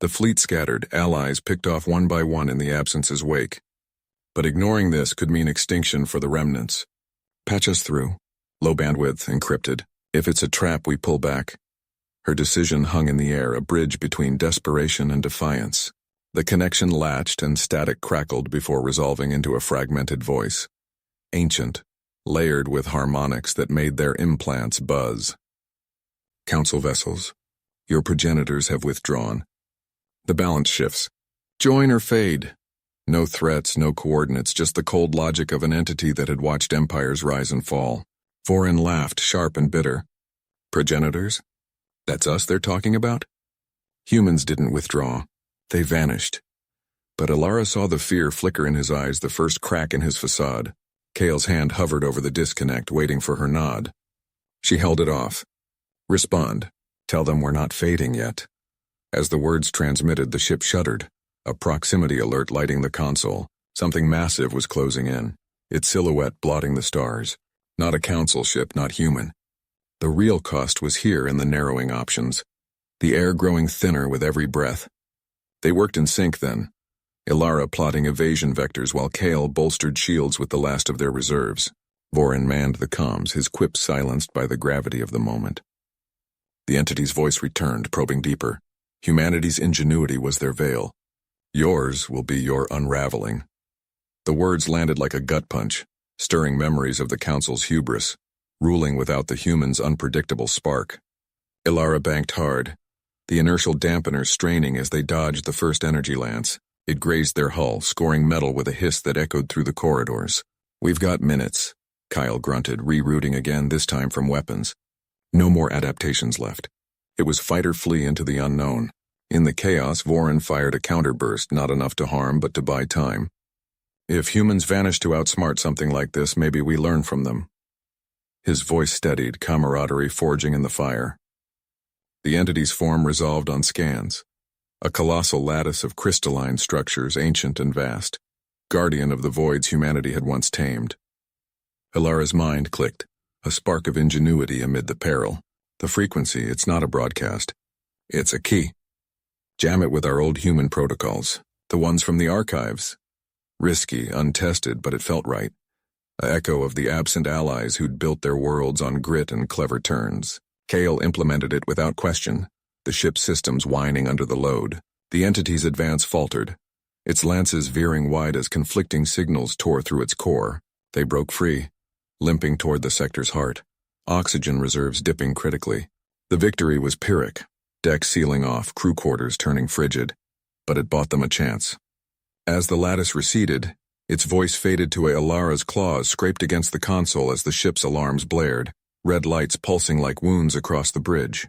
The fleet scattered, allies picked off one by one in the absence's wake. But ignoring this could mean extinction for the remnants. Patch us through. Low bandwidth, encrypted. If it's a trap, we pull back. Her decision hung in the air, a bridge between desperation and defiance. The connection latched and static crackled before resolving into a fragmented voice. Ancient, layered with harmonics that made their implants buzz. Council vessels, your progenitors have withdrawn. The balance shifts. Join or fade. No threats, no coordinates, just the cold logic of an entity that had watched empires rise and fall. Vorin laughed, sharp and bitter. Progenitors? That's us they're talking about? Humans didn't withdraw. They vanished. But Alara saw the fear flicker in his eyes, the first crack in his facade. Kale's hand hovered over the disconnect, waiting for her nod. She held it off. Respond. Tell them we're not fading yet. As the words transmitted, the ship shuddered, a proximity alert lighting the console. Something massive was closing in, its silhouette blotting the stars. Not a council ship, not human. The real cost was here in the narrowing options, the air growing thinner with every breath. They worked in sync then, Ilara plotting evasion vectors while Kale bolstered shields with the last of their reserves. Vorin manned the comms, his quips silenced by the gravity of the moment. The entity's voice returned, probing deeper. Humanity's ingenuity was their veil. Yours will be your unraveling. The words landed like a gut punch, stirring memories of the Council's hubris, ruling without the humans' unpredictable spark. Ilara banked hard, the inertial dampeners straining as they dodged the first energy lance. It grazed their hull, scoring metal with a hiss that echoed through the corridors. We've got minutes, Kyle grunted, rerouting again, this time from weapons. No more adaptations left. It was fight or flee into the unknown. In the chaos, Vorin fired a counterburst, not enough to harm but to buy time. If humans vanish to outsmart something like this, maybe we learn from them. His voice steadied, camaraderie forging in the fire. The entity's form resolved on scans. A colossal lattice of crystalline structures, ancient and vast, guardian of the voids humanity had once tamed. Ilara's mind clicked, a spark of ingenuity amid the peril. The frequency, it's not a broadcast. It's a key. Jam it with our old human protocols, the ones from the archives. Risky, untested, but it felt right. A echo of the absent allies who'd built their worlds on grit and clever turns. Kale implemented it without question, the ship's systems whining under the load. The entity's advance faltered, its lances veering wide as conflicting signals tore through its core. They broke free, limping toward the sector's heart, oxygen reserves dipping critically. The victory was Pyrrhic, decks sealing off, crew quarters turning frigid, but it bought them a chance. As the lattice receded, its voice faded to Ilara's claws scraped against the console as the ship's alarms blared, red lights pulsing like wounds across the bridge.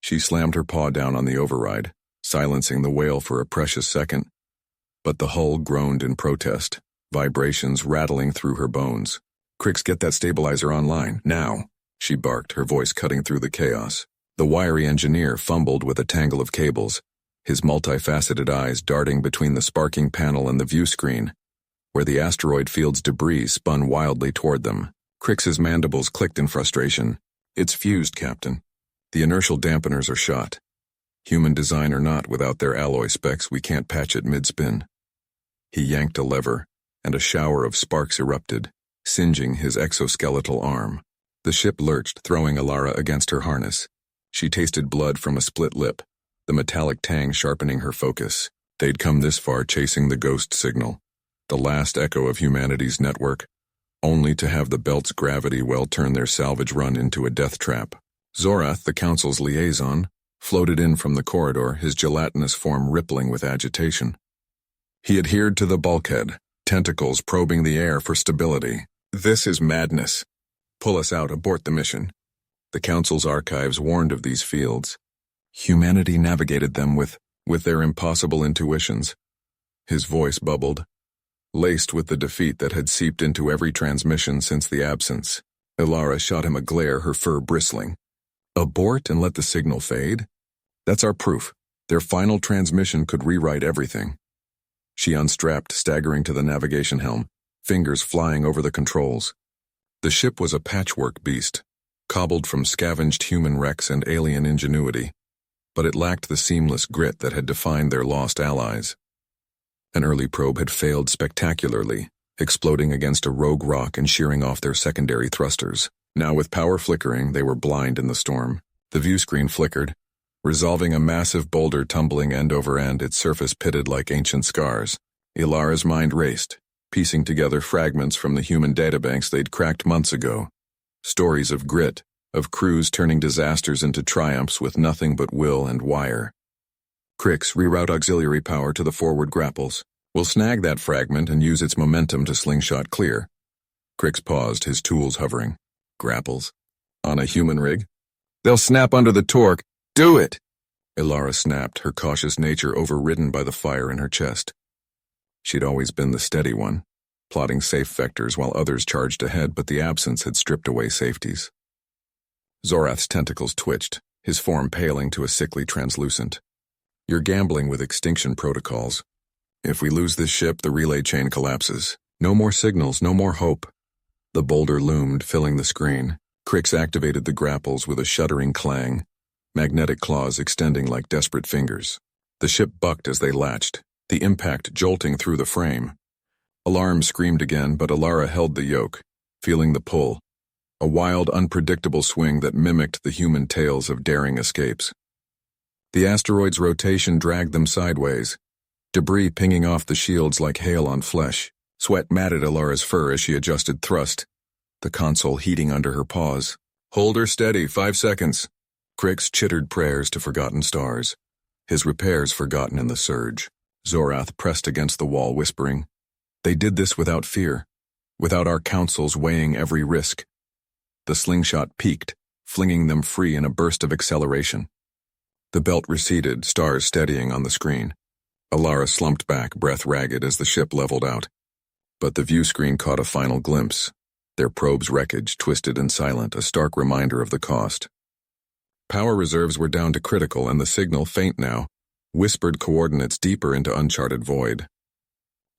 She slammed her paw down on the override, silencing the wail for a precious second. But the hull groaned in protest, vibrations rattling through her bones. Crix, get that stabilizer online, now, she barked, her voice cutting through the chaos. The wiry engineer fumbled with a tangle of cables, his multifaceted eyes darting between the sparking panel and the view screen, where the asteroid field's debris spun wildly toward them. Crix's mandibles clicked in frustration. It's fused, Captain. The inertial dampeners are shot. Human design or not, without their alloy specs, we can't patch it mid-spin. He yanked a lever, and a shower of sparks erupted, singeing his exoskeletal arm. The ship lurched, throwing Ilara against her harness. She tasted blood from a split lip, the metallic tang sharpening her focus. They'd come this far chasing the ghost signal, the last echo of humanity's network, only to have the belt's gravity well turn their salvage run into a death trap. Zorath, the Council's liaison, floated in from the corridor, his gelatinous form rippling with agitation. He adhered to the bulkhead, tentacles probing the air for stability. This is madness. Pull us out, abort the mission. The Council's archives warned of these fields. Humanity navigated them with their impossible intuitions. His voice bubbled, laced with the defeat that had seeped into every transmission since the absence. Ilara shot him a glare, her fur bristling. Abort and let the signal fade? That's our proof. Their final transmission could rewrite everything. She unstrapped, staggering to the navigation helm, fingers flying over the controls. The ship was a patchwork beast, cobbled from scavenged human wrecks and alien ingenuity, but it lacked the seamless grit that had defined their lost allies. An early probe had failed spectacularly, exploding against a rogue rock and shearing off their secondary thrusters. Now with power flickering, they were blind in the storm. The view screen flickered, resolving a massive boulder tumbling end over end, its surface pitted like ancient scars. Ilara's mind raced, piecing together fragments from the human databanks they'd cracked months ago. Stories of grit, of crews turning disasters into triumphs with nothing but will and wire. Crix, reroute auxiliary power to the forward grapples. We'll snag that fragment and use its momentum to slingshot clear. Crix paused, his tools hovering. Grapples? On a human rig? They'll snap under the torque. Do it! Ilara snapped, her cautious nature overridden by the fire in her chest. She'd always been the steady one, plotting safe vectors while others charged ahead, but the absence had stripped away safeties. Zorath's tentacles twitched, his form paling to a sickly translucent. You're gambling with extinction protocols. If we lose this ship, the relay chain collapses. No more signals, no more hope. The boulder loomed, filling the screen. Crix activated the grapples with a shuddering clang, magnetic claws extending like desperate fingers. The ship bucked as they latched, the impact jolting through the frame. Alarm screamed again, but Ilara held the yoke, feeling the pull. A wild, unpredictable swing that mimicked the human tales of daring escapes. The asteroid's rotation dragged them sideways, debris pinging off the shields like hail on flesh. Sweat matted Ilara's fur as she adjusted thrust, the console heating under her paws. Hold her steady, 5 seconds. Crix chittered prayers to forgotten stars, his repairs forgotten in the surge. Zorath pressed against the wall, whispering, "They did this without fear, without our councils weighing every risk." The slingshot peaked, flinging them free in a burst of acceleration. The belt receded, stars steadying on the screen. Ilara slumped back, breath ragged as the ship leveled out. But the view screen caught a final glimpse. Their probe's wreckage, twisted and silent, a stark reminder of the cost. Power reserves were down to critical, and the signal, faint now, whispered coordinates deeper into uncharted void.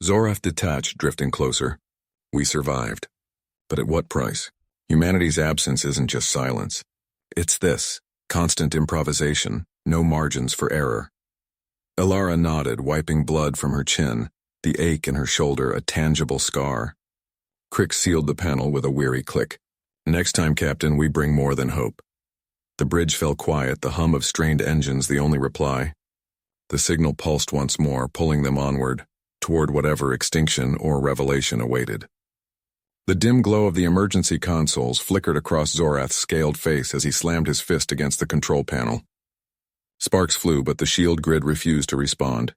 Zorath detached, drifting closer. We survived. But at what price? Humanity's absence isn't just silence. It's this, constant improvisation, no margins for error. Ilara nodded, wiping blood from her chin, the ache in her shoulder a tangible scar. Crix sealed the panel with a weary click. Next time, Captain, we bring more than hope. The bridge fell quiet, the hum of strained engines the only reply. The signal pulsed once more, pulling them onward, toward whatever extinction or revelation awaited. The dim glow of the emergency consoles flickered across Zorath's scaled face as he slammed his fist against the control panel. Sparks flew, but the shield grid refused to respond,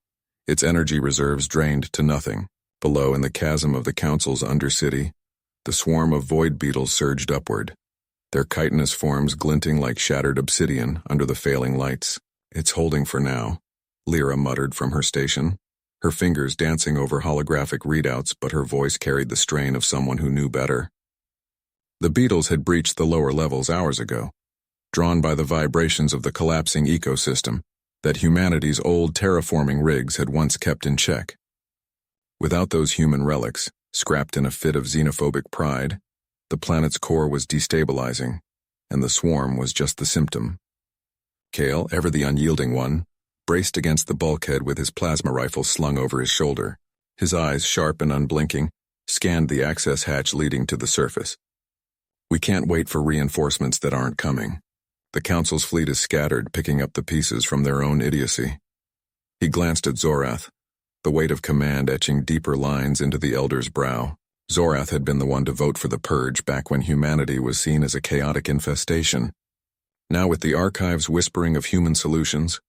its energy reserves drained to nothing. Below, in the chasm of the Council's undercity, the swarm of void beetles surged upward, their chitinous forms glinting like shattered obsidian under the failing lights. "It's holding for now," Lyra muttered from her station, her fingers dancing over holographic readouts, but her voice carried the strain of someone who knew better. The beetles had breached the lower levels hours ago, drawn by the vibrations of the collapsing ecosystem that humanity's old terraforming rigs had once kept in check. Without those human relics, scrapped in a fit of xenophobic pride, the planet's core was destabilizing, and the swarm was just the symptom. Kale, ever the unyielding one, braced against the bulkhead with his plasma rifle slung over his shoulder. His eyes, sharp and unblinking, scanned the access hatch leading to the surface. "We can't wait for reinforcements that aren't coming. The Council's fleet is scattered, picking up the pieces from their own idiocy." He glanced at Zorath, the weight of command etching deeper lines into the Elder's brow. Zorath had been the one to vote for the Purge back when humanity was seen as a chaotic infestation. Now, with the archives whispering of human solutions,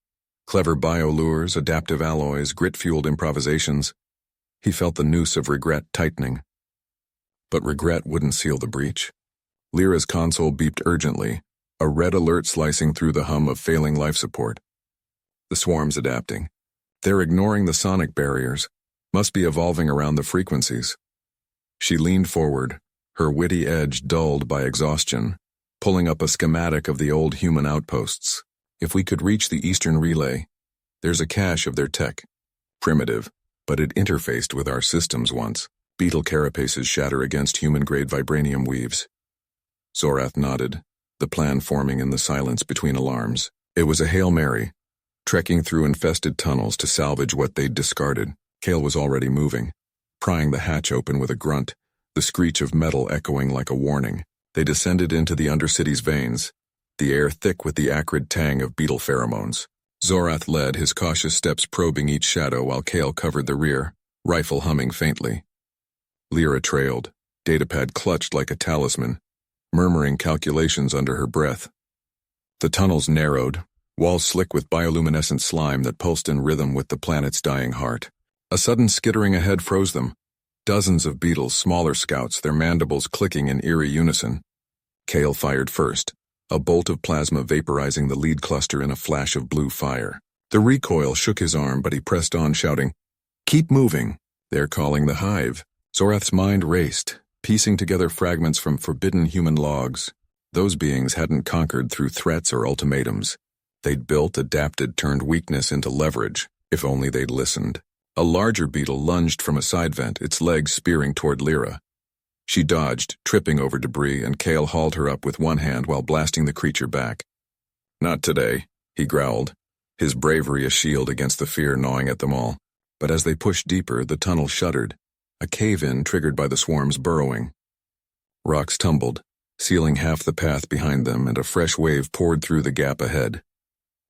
clever biolures, adaptive alloys, grit-fueled improvisations, he felt the noose of regret tightening. But regret wouldn't seal the breach. Lyra's console beeped urgently, a red alert slicing through the hum of failing life support. The swarm's adapting. They're ignoring the sonic barriers, must be evolving around the frequencies. She leaned forward, her witty edge dulled by exhaustion, pulling up a schematic of the old human outposts. If we could reach the eastern relay, there's a cache of their tech. Primitive, but it interfaced with our systems once. Beetle carapaces shatter against human-grade vibranium weaves. Zorath nodded, the plan forming in the silence between alarms. It was a Hail Mary, trekking through infested tunnels to salvage what they'd discarded. Kale was already moving, prying the hatch open with a grunt, the screech of metal echoing like a warning. They descended into the Undercity's veins, the air thick with the acrid tang of beetle pheromones. Zorath led, his cautious steps probing each shadow while Kale covered the rear, rifle humming faintly. Lyra trailed, datapad clutched like a talisman, murmuring calculations under her breath. The tunnels narrowed, walls slick with bioluminescent slime that pulsed in rhythm with the planet's dying heart. A sudden skittering ahead froze them. Dozens of beetles, smaller scouts, their mandibles clicking in eerie unison. Kale fired first, a bolt of plasma vaporizing the lead cluster in a flash of blue fire. The recoil shook his arm, but he pressed on, shouting, "Keep moving! They're calling the hive." Zorath's mind raced, piecing together fragments from forbidden human logs. Those beings hadn't conquered through threats or ultimatums. They'd built, adapted, turned weakness into leverage, if only they'd listened. A larger beetle lunged from a side vent, its legs spearing toward Lyra. She dodged, tripping over debris, and Kale hauled her up with one hand while blasting the creature back. "Not today," he growled, his bravery a shield against the fear gnawing at them all. But as they pushed deeper, the tunnel shuddered, a cave-in triggered by the swarm's burrowing. Rocks tumbled, sealing half the path behind them, and a fresh wave poured through the gap ahead.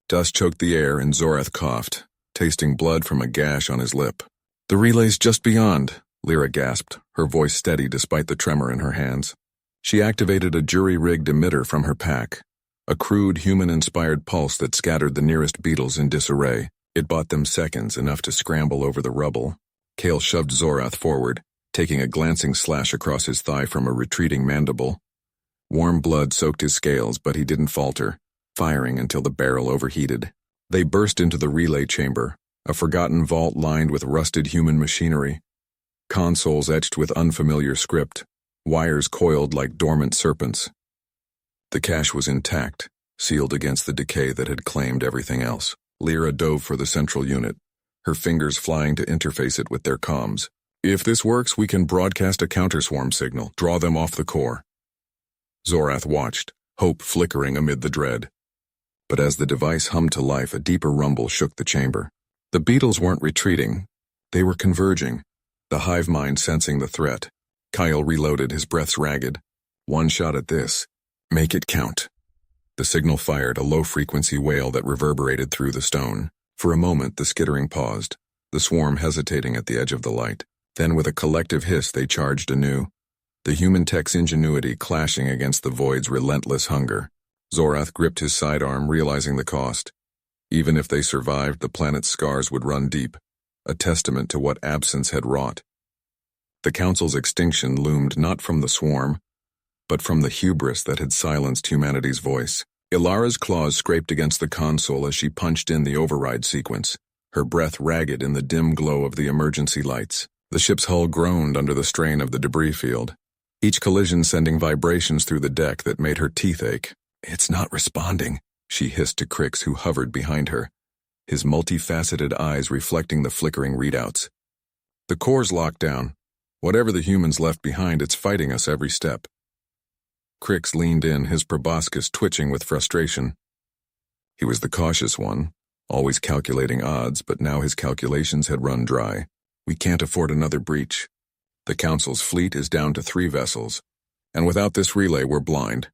Dust choked the air, and Zorath coughed, tasting blood from a gash on his lip. "The relay's just beyond," Lyra gasped, her voice steady despite the tremor in her hands. She activated a jury-rigged emitter from her pack, a crude human-inspired pulse that scattered the nearest beetles in disarray. It bought them seconds, enough to scramble over the rubble. Kale shoved Zorath forward, taking a glancing slash across his thigh from a retreating mandible. Warm blood soaked his scales, but he didn't falter, firing until the barrel overheated. They burst into the relay chamber, a forgotten vault lined with rusted human machinery. Consoles etched with unfamiliar script, wires coiled like dormant serpents. The cache was intact, sealed against the decay that had claimed everything else. Lyra dove for the central unit, her fingers flying to interface it with their comms. "If this works, we can broadcast a counterswarm signal, draw them off the core." Zorath watched, hope flickering amid the dread. But as the device hummed to life, a deeper rumble shook the chamber. The beetles weren't retreating. They were converging, the hive mind sensing the threat. Kyle reloaded, his breaths ragged. "One shot at this. Make it count." The signal fired, a low-frequency wail that reverberated through the stone. For a moment, the skittering paused, the swarm hesitating at the edge of the light. Then, with a collective hiss, they charged anew, the human tech's ingenuity clashing against the void's relentless hunger. Zorath gripped his sidearm, realizing the cost. Even if they survived, the planet's scars would run deep, a testament to what absence had wrought. The Council's extinction loomed not from the swarm, but from the hubris that had silenced humanity's voice. Ilara's claws scraped against the console as she punched in the override sequence, her breath ragged in the dim glow of the emergency lights. The ship's hull groaned under the strain of the debris field, each collision sending vibrations through the deck that made her teeth ache. "It's not responding," she hissed to Crix, who hovered behind her, his multifaceted eyes reflecting the flickering readouts. "The core's locked down. Whatever the humans left behind, it's fighting us every step." Crix leaned in, his proboscis twitching with frustration. He was the cautious one, always calculating odds, but now his calculations had run dry. "We can't afford another breach. The Council's fleet is down to 3 vessels, and without this relay we're blind."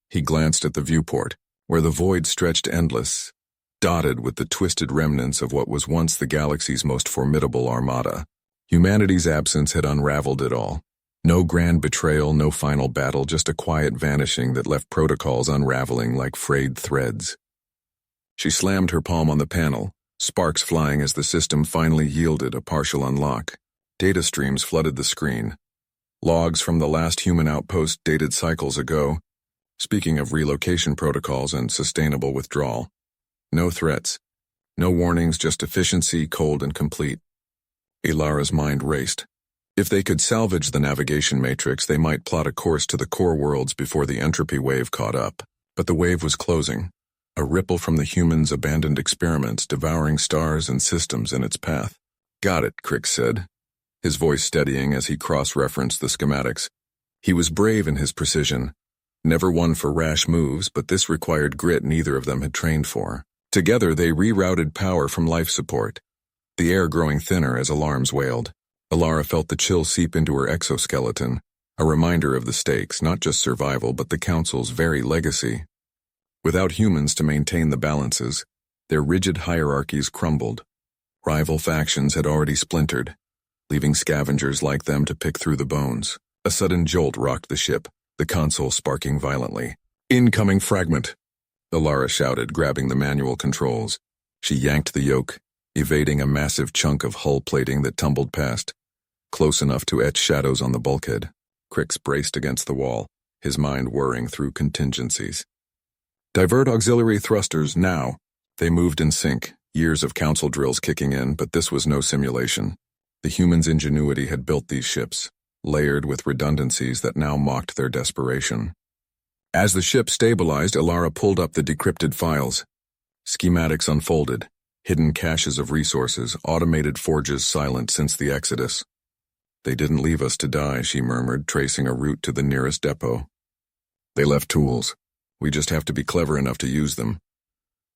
He glanced at the viewport, where the void stretched endless, dotted with the twisted remnants of what was once the galaxy's most formidable armada. Humanity's absence had unraveled it all. No grand betrayal, no final battle, just a quiet vanishing that left protocols unraveling like frayed threads. She slammed her palm on the panel, sparks flying as the system finally yielded a partial unlock. Data streams flooded the screen. Logs from the last human outpost dated cycles ago, speaking of relocation protocols and sustainable withdrawal. No threats, no warnings, just efficiency, cold and complete. Ilara's mind raced. If they could salvage the navigation matrix, they might plot a course to the core worlds before the entropy wave caught up. But the wave was closing, a ripple from the humans' abandoned experiments devouring stars and systems in its path. "Got it," Crix said, his voice steadying as he cross-referenced the schematics. He was brave in his precision, never one for rash moves, but this required grit neither of them had trained for. Together they rerouted power from life support, the air growing thinner as alarms wailed. Ilara felt the chill seep into her exoskeleton, a reminder of the stakes, not just survival but the Council's very legacy. Without humans to maintain the balances, their rigid hierarchies crumbled. Rival factions had already splintered, leaving scavengers like them to pick through the bones. A sudden jolt rocked the ship, the console sparking violently. "Incoming fragment!" Ilara shouted, grabbing the manual controls. She yanked the yoke, evading a massive chunk of hull plating that tumbled past, close enough to etch shadows on the bulkhead. Crix braced against the wall, his mind whirring through contingencies. Divert auxiliary thrusters now. They moved in sync, years of council drills kicking in, but this was no simulation. The humans' ingenuity had built these ships, layered with redundancies that now mocked their desperation. As the ship stabilized, Ilara pulled up the decrypted files. Schematics unfolded, hidden caches of resources, automated forges silent since the Exodus. They didn't leave us to die, she murmured, tracing a route to the nearest depot. They left tools. We just have to be clever enough to use them.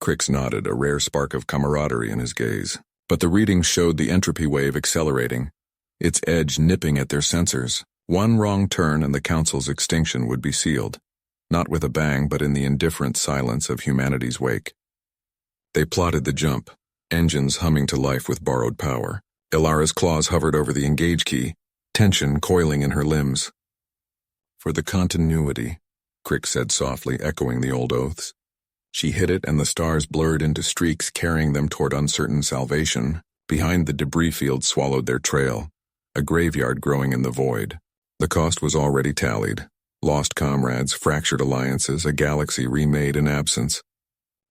Crix nodded, a rare spark of camaraderie in his gaze. But the readings showed the entropy wave accelerating, its edge nipping at their sensors. One wrong turn and the Council's extinction would be sealed. Not with a bang, but in the indifferent silence of humanity's wake. They plotted the jump, engines humming to life with borrowed power. Ilara's claws hovered over the engage key, tension coiling in her limbs. For the continuity, Crix said softly, echoing the old oaths. She hit it and the stars blurred into streaks carrying them toward uncertain salvation. Behind the debris field swallowed their trail, a graveyard growing in the void. The cost was already tallied. Lost comrades, fractured alliances, a galaxy remade in absence.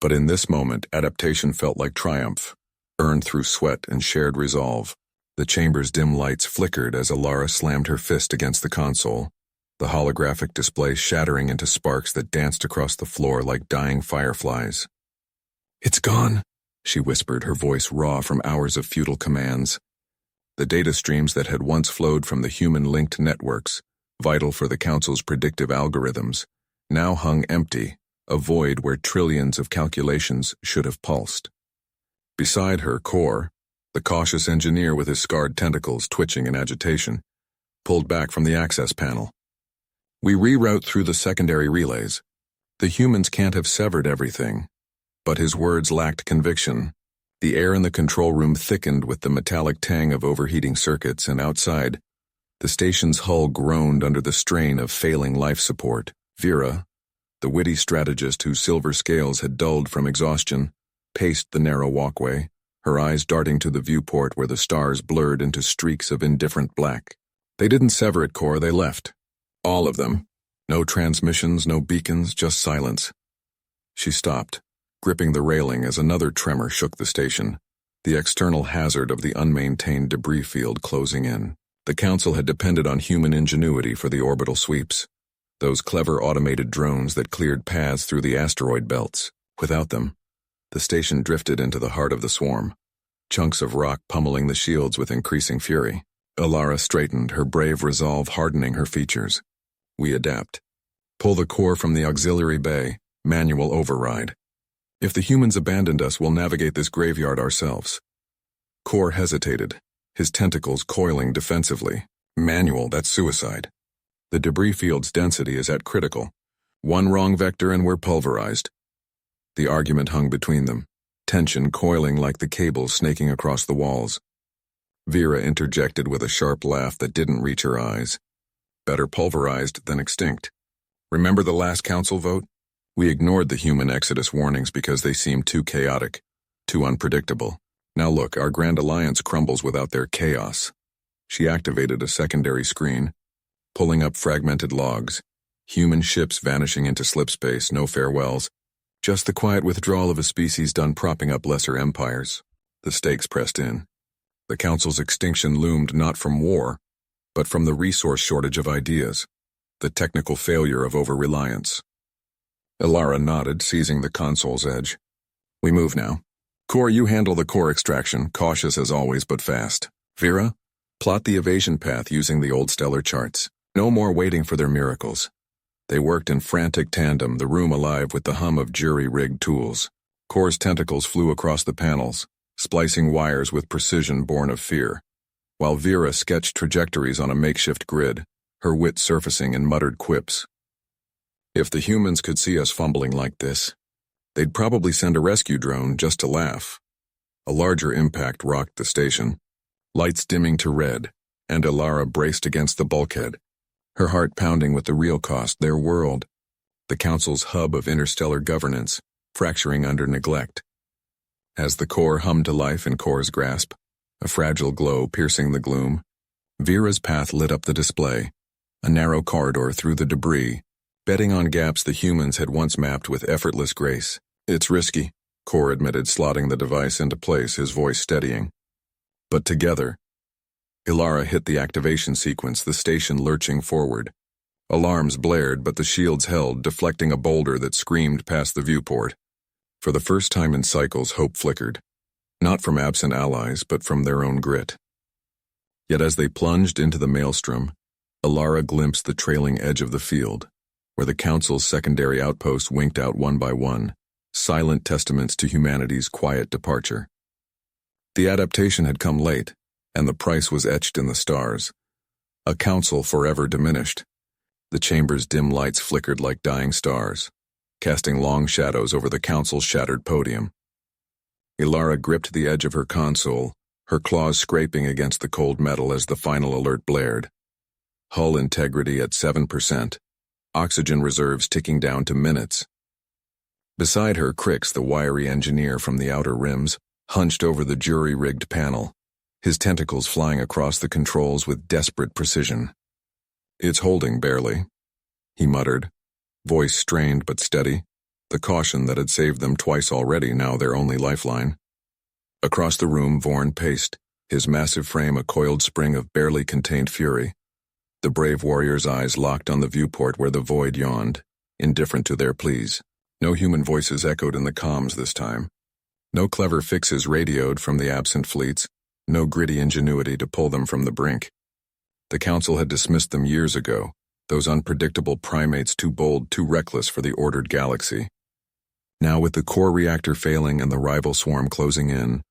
But in this moment, adaptation felt like triumph, earned through sweat and shared resolve. The chamber's dim lights flickered as Ilara slammed her fist against the console, the holographic display shattering into sparks that danced across the floor like dying fireflies. "It's gone," she whispered, her voice raw from hours of futile commands. The data streams that had once flowed from the human-linked networks, vital for the Council's predictive algorithms, now hung empty, a void where trillions of calculations should have pulsed. Beside her, Core, the cautious engineer with his scarred tentacles twitching in agitation, pulled back from the access panel. "We reroute through the secondary relays. The humans can't have severed everything." But his words lacked conviction. The air in the control room thickened with the metallic tang of overheating circuits, and outside, the station's hull groaned under the strain of failing life support. Vera, the witty strategist whose silver scales had dulled from exhaustion, paced the narrow walkway, her eyes darting to the viewport where the stars blurred into streaks of indifferent black. "They didn't sever it, Core, they left. All of them. No transmissions, no beacons, just silence." She stopped, gripping the railing as another tremor shook the station, the external hazard of the unmaintained debris field closing in. The Council had depended on human ingenuity for the orbital sweeps, those clever automated drones that cleared paths through the asteroid belts. Without them, the station drifted into the heart of the swarm, chunks of rock pummeling the shields with increasing fury. Ilara straightened, her brave resolve hardening her features. "We adapt. Pull the core from the auxiliary bay, manual override. If the humans abandoned us, we'll navigate this graveyard ourselves." Core hesitated, his tentacles coiling defensively. "Manual, that's suicide. The debris field's density is at critical. One wrong vector and we're pulverized." The argument hung between them, tension coiling like the cables snaking across the walls. Vera interjected with a sharp laugh that didn't reach her eyes. "Better pulverized than extinct. Remember the last council vote? We ignored the human exodus warnings because they seemed too chaotic, too unpredictable. Now look, our Grand Alliance crumbles without their chaos." She activated a secondary screen, pulling up fragmented logs, human ships vanishing into slipspace, no farewells, just the quiet withdrawal of a species done propping up lesser empires. The stakes pressed in. The Council's extinction loomed not from war, but from the resource shortage of ideas, the technical failure of over-reliance. Ilara nodded, seizing the console's edge. "We move now. Core, you handle the core extraction, cautious as always but fast. Vera, plot the evasion path using the old stellar charts. No more waiting for their miracles." They worked in frantic tandem, the room alive with the hum of jury-rigged tools. Core's tentacles flew across the panels, splicing wires with precision born of fear, while Vera sketched trajectories on a makeshift grid, her wit surfacing in muttered quips. If the humans could see us fumbling like this, they'd probably send a rescue drone just to laugh. A larger impact rocked the station, lights dimming to red, and Ilara braced against the bulkhead, her heart pounding with the real cost, their world, the Council's hub of interstellar governance, fracturing under neglect. As the core hummed to life in Core's grasp, a fragile glow piercing the gloom, Vera's path lit up the display, a narrow corridor through the debris, betting on gaps the humans had once mapped with effortless grace. "It's risky," Core admitted, slotting the device into place, his voice steadying. But together, Ilara hit the activation sequence, the station lurching forward. Alarms blared, but the shields held, deflecting a boulder that screamed past the viewport. For the first time in cycles, hope flickered. Not from absent allies, but from their own grit. Yet as they plunged into the maelstrom, Ilara glimpsed the trailing edge of the field, where the Council's secondary outposts winked out one by one, silent testaments to humanity's quiet departure. The adaptation had come late, and the price was etched in the stars. A council forever diminished. The chamber's dim lights flickered like dying stars, casting long shadows over the council's shattered podium. Ilara gripped the edge of her console, her claws scraping against the cold metal as the final alert blared. Hull integrity at 7%, oxygen reserves ticking down to minutes. Beside her, Crix, the wiry engineer from the outer rims, hunched over the jury-rigged panel, his tentacles flying across the controls with desperate precision. "It's holding, barely," he muttered, voice strained but steady, the caution that had saved them twice already now their only lifeline. Across the room, Vorn paced, his massive frame a coiled spring of barely contained fury. The brave warrior's eyes locked on the viewport where the void yawned, indifferent to their pleas. No human voices echoed in the comms this time. No clever fixes radioed from the absent fleets, no gritty ingenuity to pull them from the brink. The Council had dismissed them years ago, those unpredictable primates too bold, too reckless for the ordered galaxy. Now with the core reactor failing and the rival swarm closing in,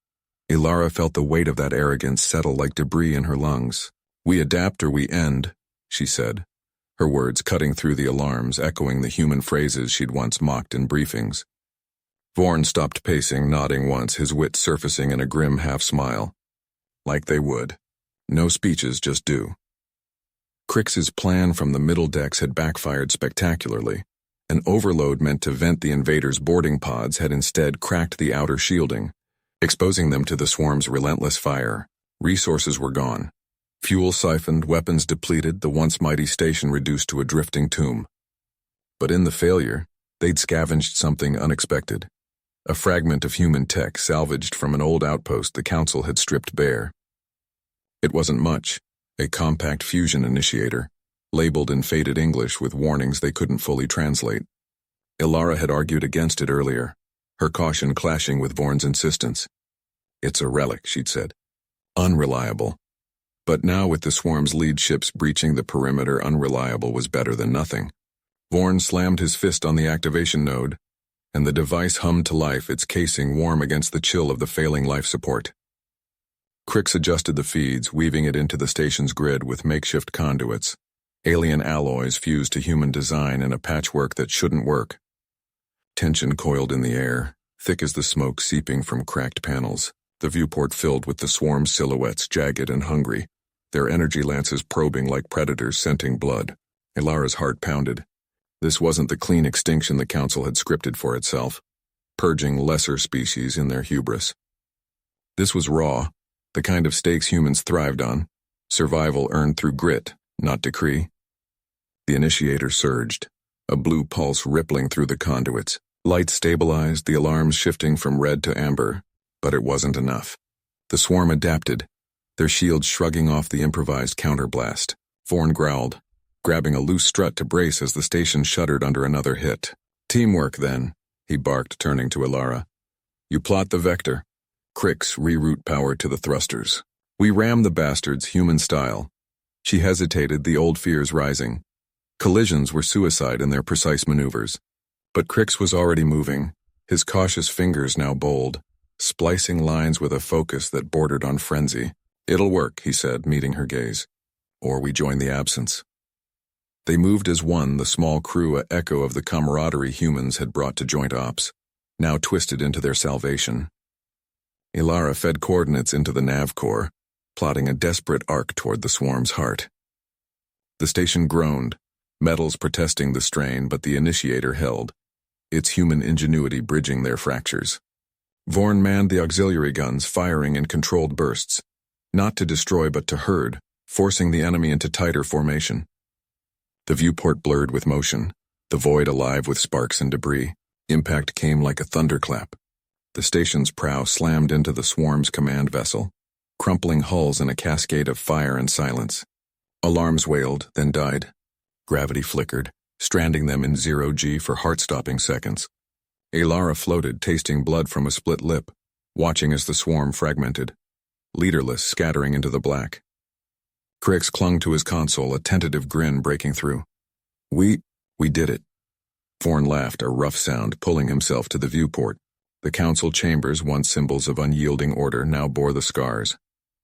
Ilara felt the weight of that arrogance settle like debris in her lungs. "We adapt or we end," she said, her words cutting through the alarms, echoing the human phrases she'd once mocked in briefings. Vorn stopped pacing, nodding once, his wit surfacing in a grim half-smile. Like they would. No speeches, just do. Crix's plan from the middle decks had backfired spectacularly. An overload meant to vent the invaders' boarding pods had instead cracked the outer shielding, exposing them to the swarm's relentless fire. Resources were gone. Fuel siphoned, weapons depleted, the once mighty station reduced to a drifting tomb. But in the failure, they'd scavenged something unexpected. A fragment of human tech salvaged from an old outpost the Council had stripped bare. It wasn't much, a compact fusion initiator, labeled in faded English with warnings they couldn't fully translate. Ilara had argued against it earlier, her caution clashing with Vorn's insistence. "It's a relic," she'd said. "Unreliable." But now with the swarm's lead ships breaching the perimeter, unreliable was better than nothing. Vorn slammed his fist on the activation node, and the device hummed to life, its casing warm against the chill of the failing life support. Crix adjusted the feeds, weaving it into the station's grid with makeshift conduits, alien alloys fused to human design in a patchwork that shouldn't work. Tension coiled in the air, thick as the smoke seeping from cracked panels, the viewport filled with the swarm's silhouettes, jagged and hungry, their energy lances probing like predators scenting blood. Ilara's heart pounded. This wasn't the clean extinction the Council had scripted for itself, purging lesser species in their hubris. This was raw, the kind of stakes humans thrived on, survival earned through grit, not decree. The initiator surged, a blue pulse rippling through the conduits. Lights stabilized, the alarms shifting from red to amber, but it wasn't enough. The swarm adapted, their shields shrugging off the improvised counterblast. Vorn growled, grabbing a loose strut to brace as the station shuddered under another hit. "Teamwork, then," he barked, turning to Ilara. "You plot the vector. Crix, reroute power to the thrusters. We ram the bastards, human style." She hesitated, the old fears rising. Collisions were suicide in their precise maneuvers. But Crix was already moving, his cautious fingers now bold, splicing lines with a focus that bordered on frenzy. "It'll work," he said, meeting her gaze. "Or we join the absence." They moved as one, the small crew a echo of the camaraderie humans had brought to joint ops, now twisted into their salvation. Ilara fed coordinates into the nav core, plotting a desperate arc toward the swarm's heart. The station groaned, metals protesting the strain, but the initiator held, its human ingenuity bridging their fractures. Vorn manned the auxiliary guns, firing in controlled bursts, not to destroy but to herd, forcing the enemy into tighter formation. The viewport blurred with motion, the void alive with sparks and debris. Impact came like a thunderclap. The station's prow slammed into the swarm's command vessel, crumpling hulls in a cascade of fire and silence. Alarms wailed, then died. Gravity flickered, stranding them in 0G for heart-stopping seconds. Alara floated, tasting blood from a split lip, watching as the swarm fragmented, leaderless, scattering into the black. Crix clung to his console, a tentative grin breaking through. We did it. Forn laughed, a rough sound, pulling himself to the viewport. The council chambers, once symbols of unyielding order, now bore the scars.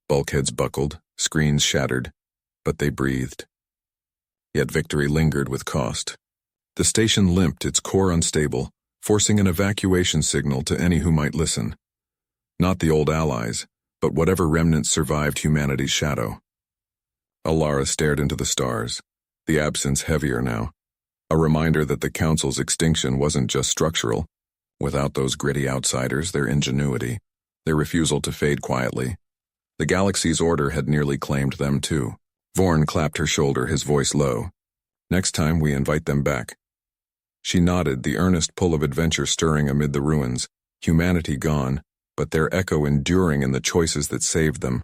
Bulkheads buckled, screens shattered, but they breathed. Yet victory lingered with cost. The station limped, its core unstable, forcing an evacuation signal to any who might listen. Not the old allies, but whatever remnants survived humanity's shadow. Alara stared into the stars, the absence heavier now. A reminder that the Council's extinction wasn't just structural. Without those gritty outsiders, their ingenuity, their refusal to fade quietly, the galaxy's order had nearly claimed them too. Vorn clapped her shoulder, his voice low. Next time we invite them back. She nodded, the earnest pull of adventure stirring amid the ruins, humanity gone, but their echo enduring in the choices that saved them.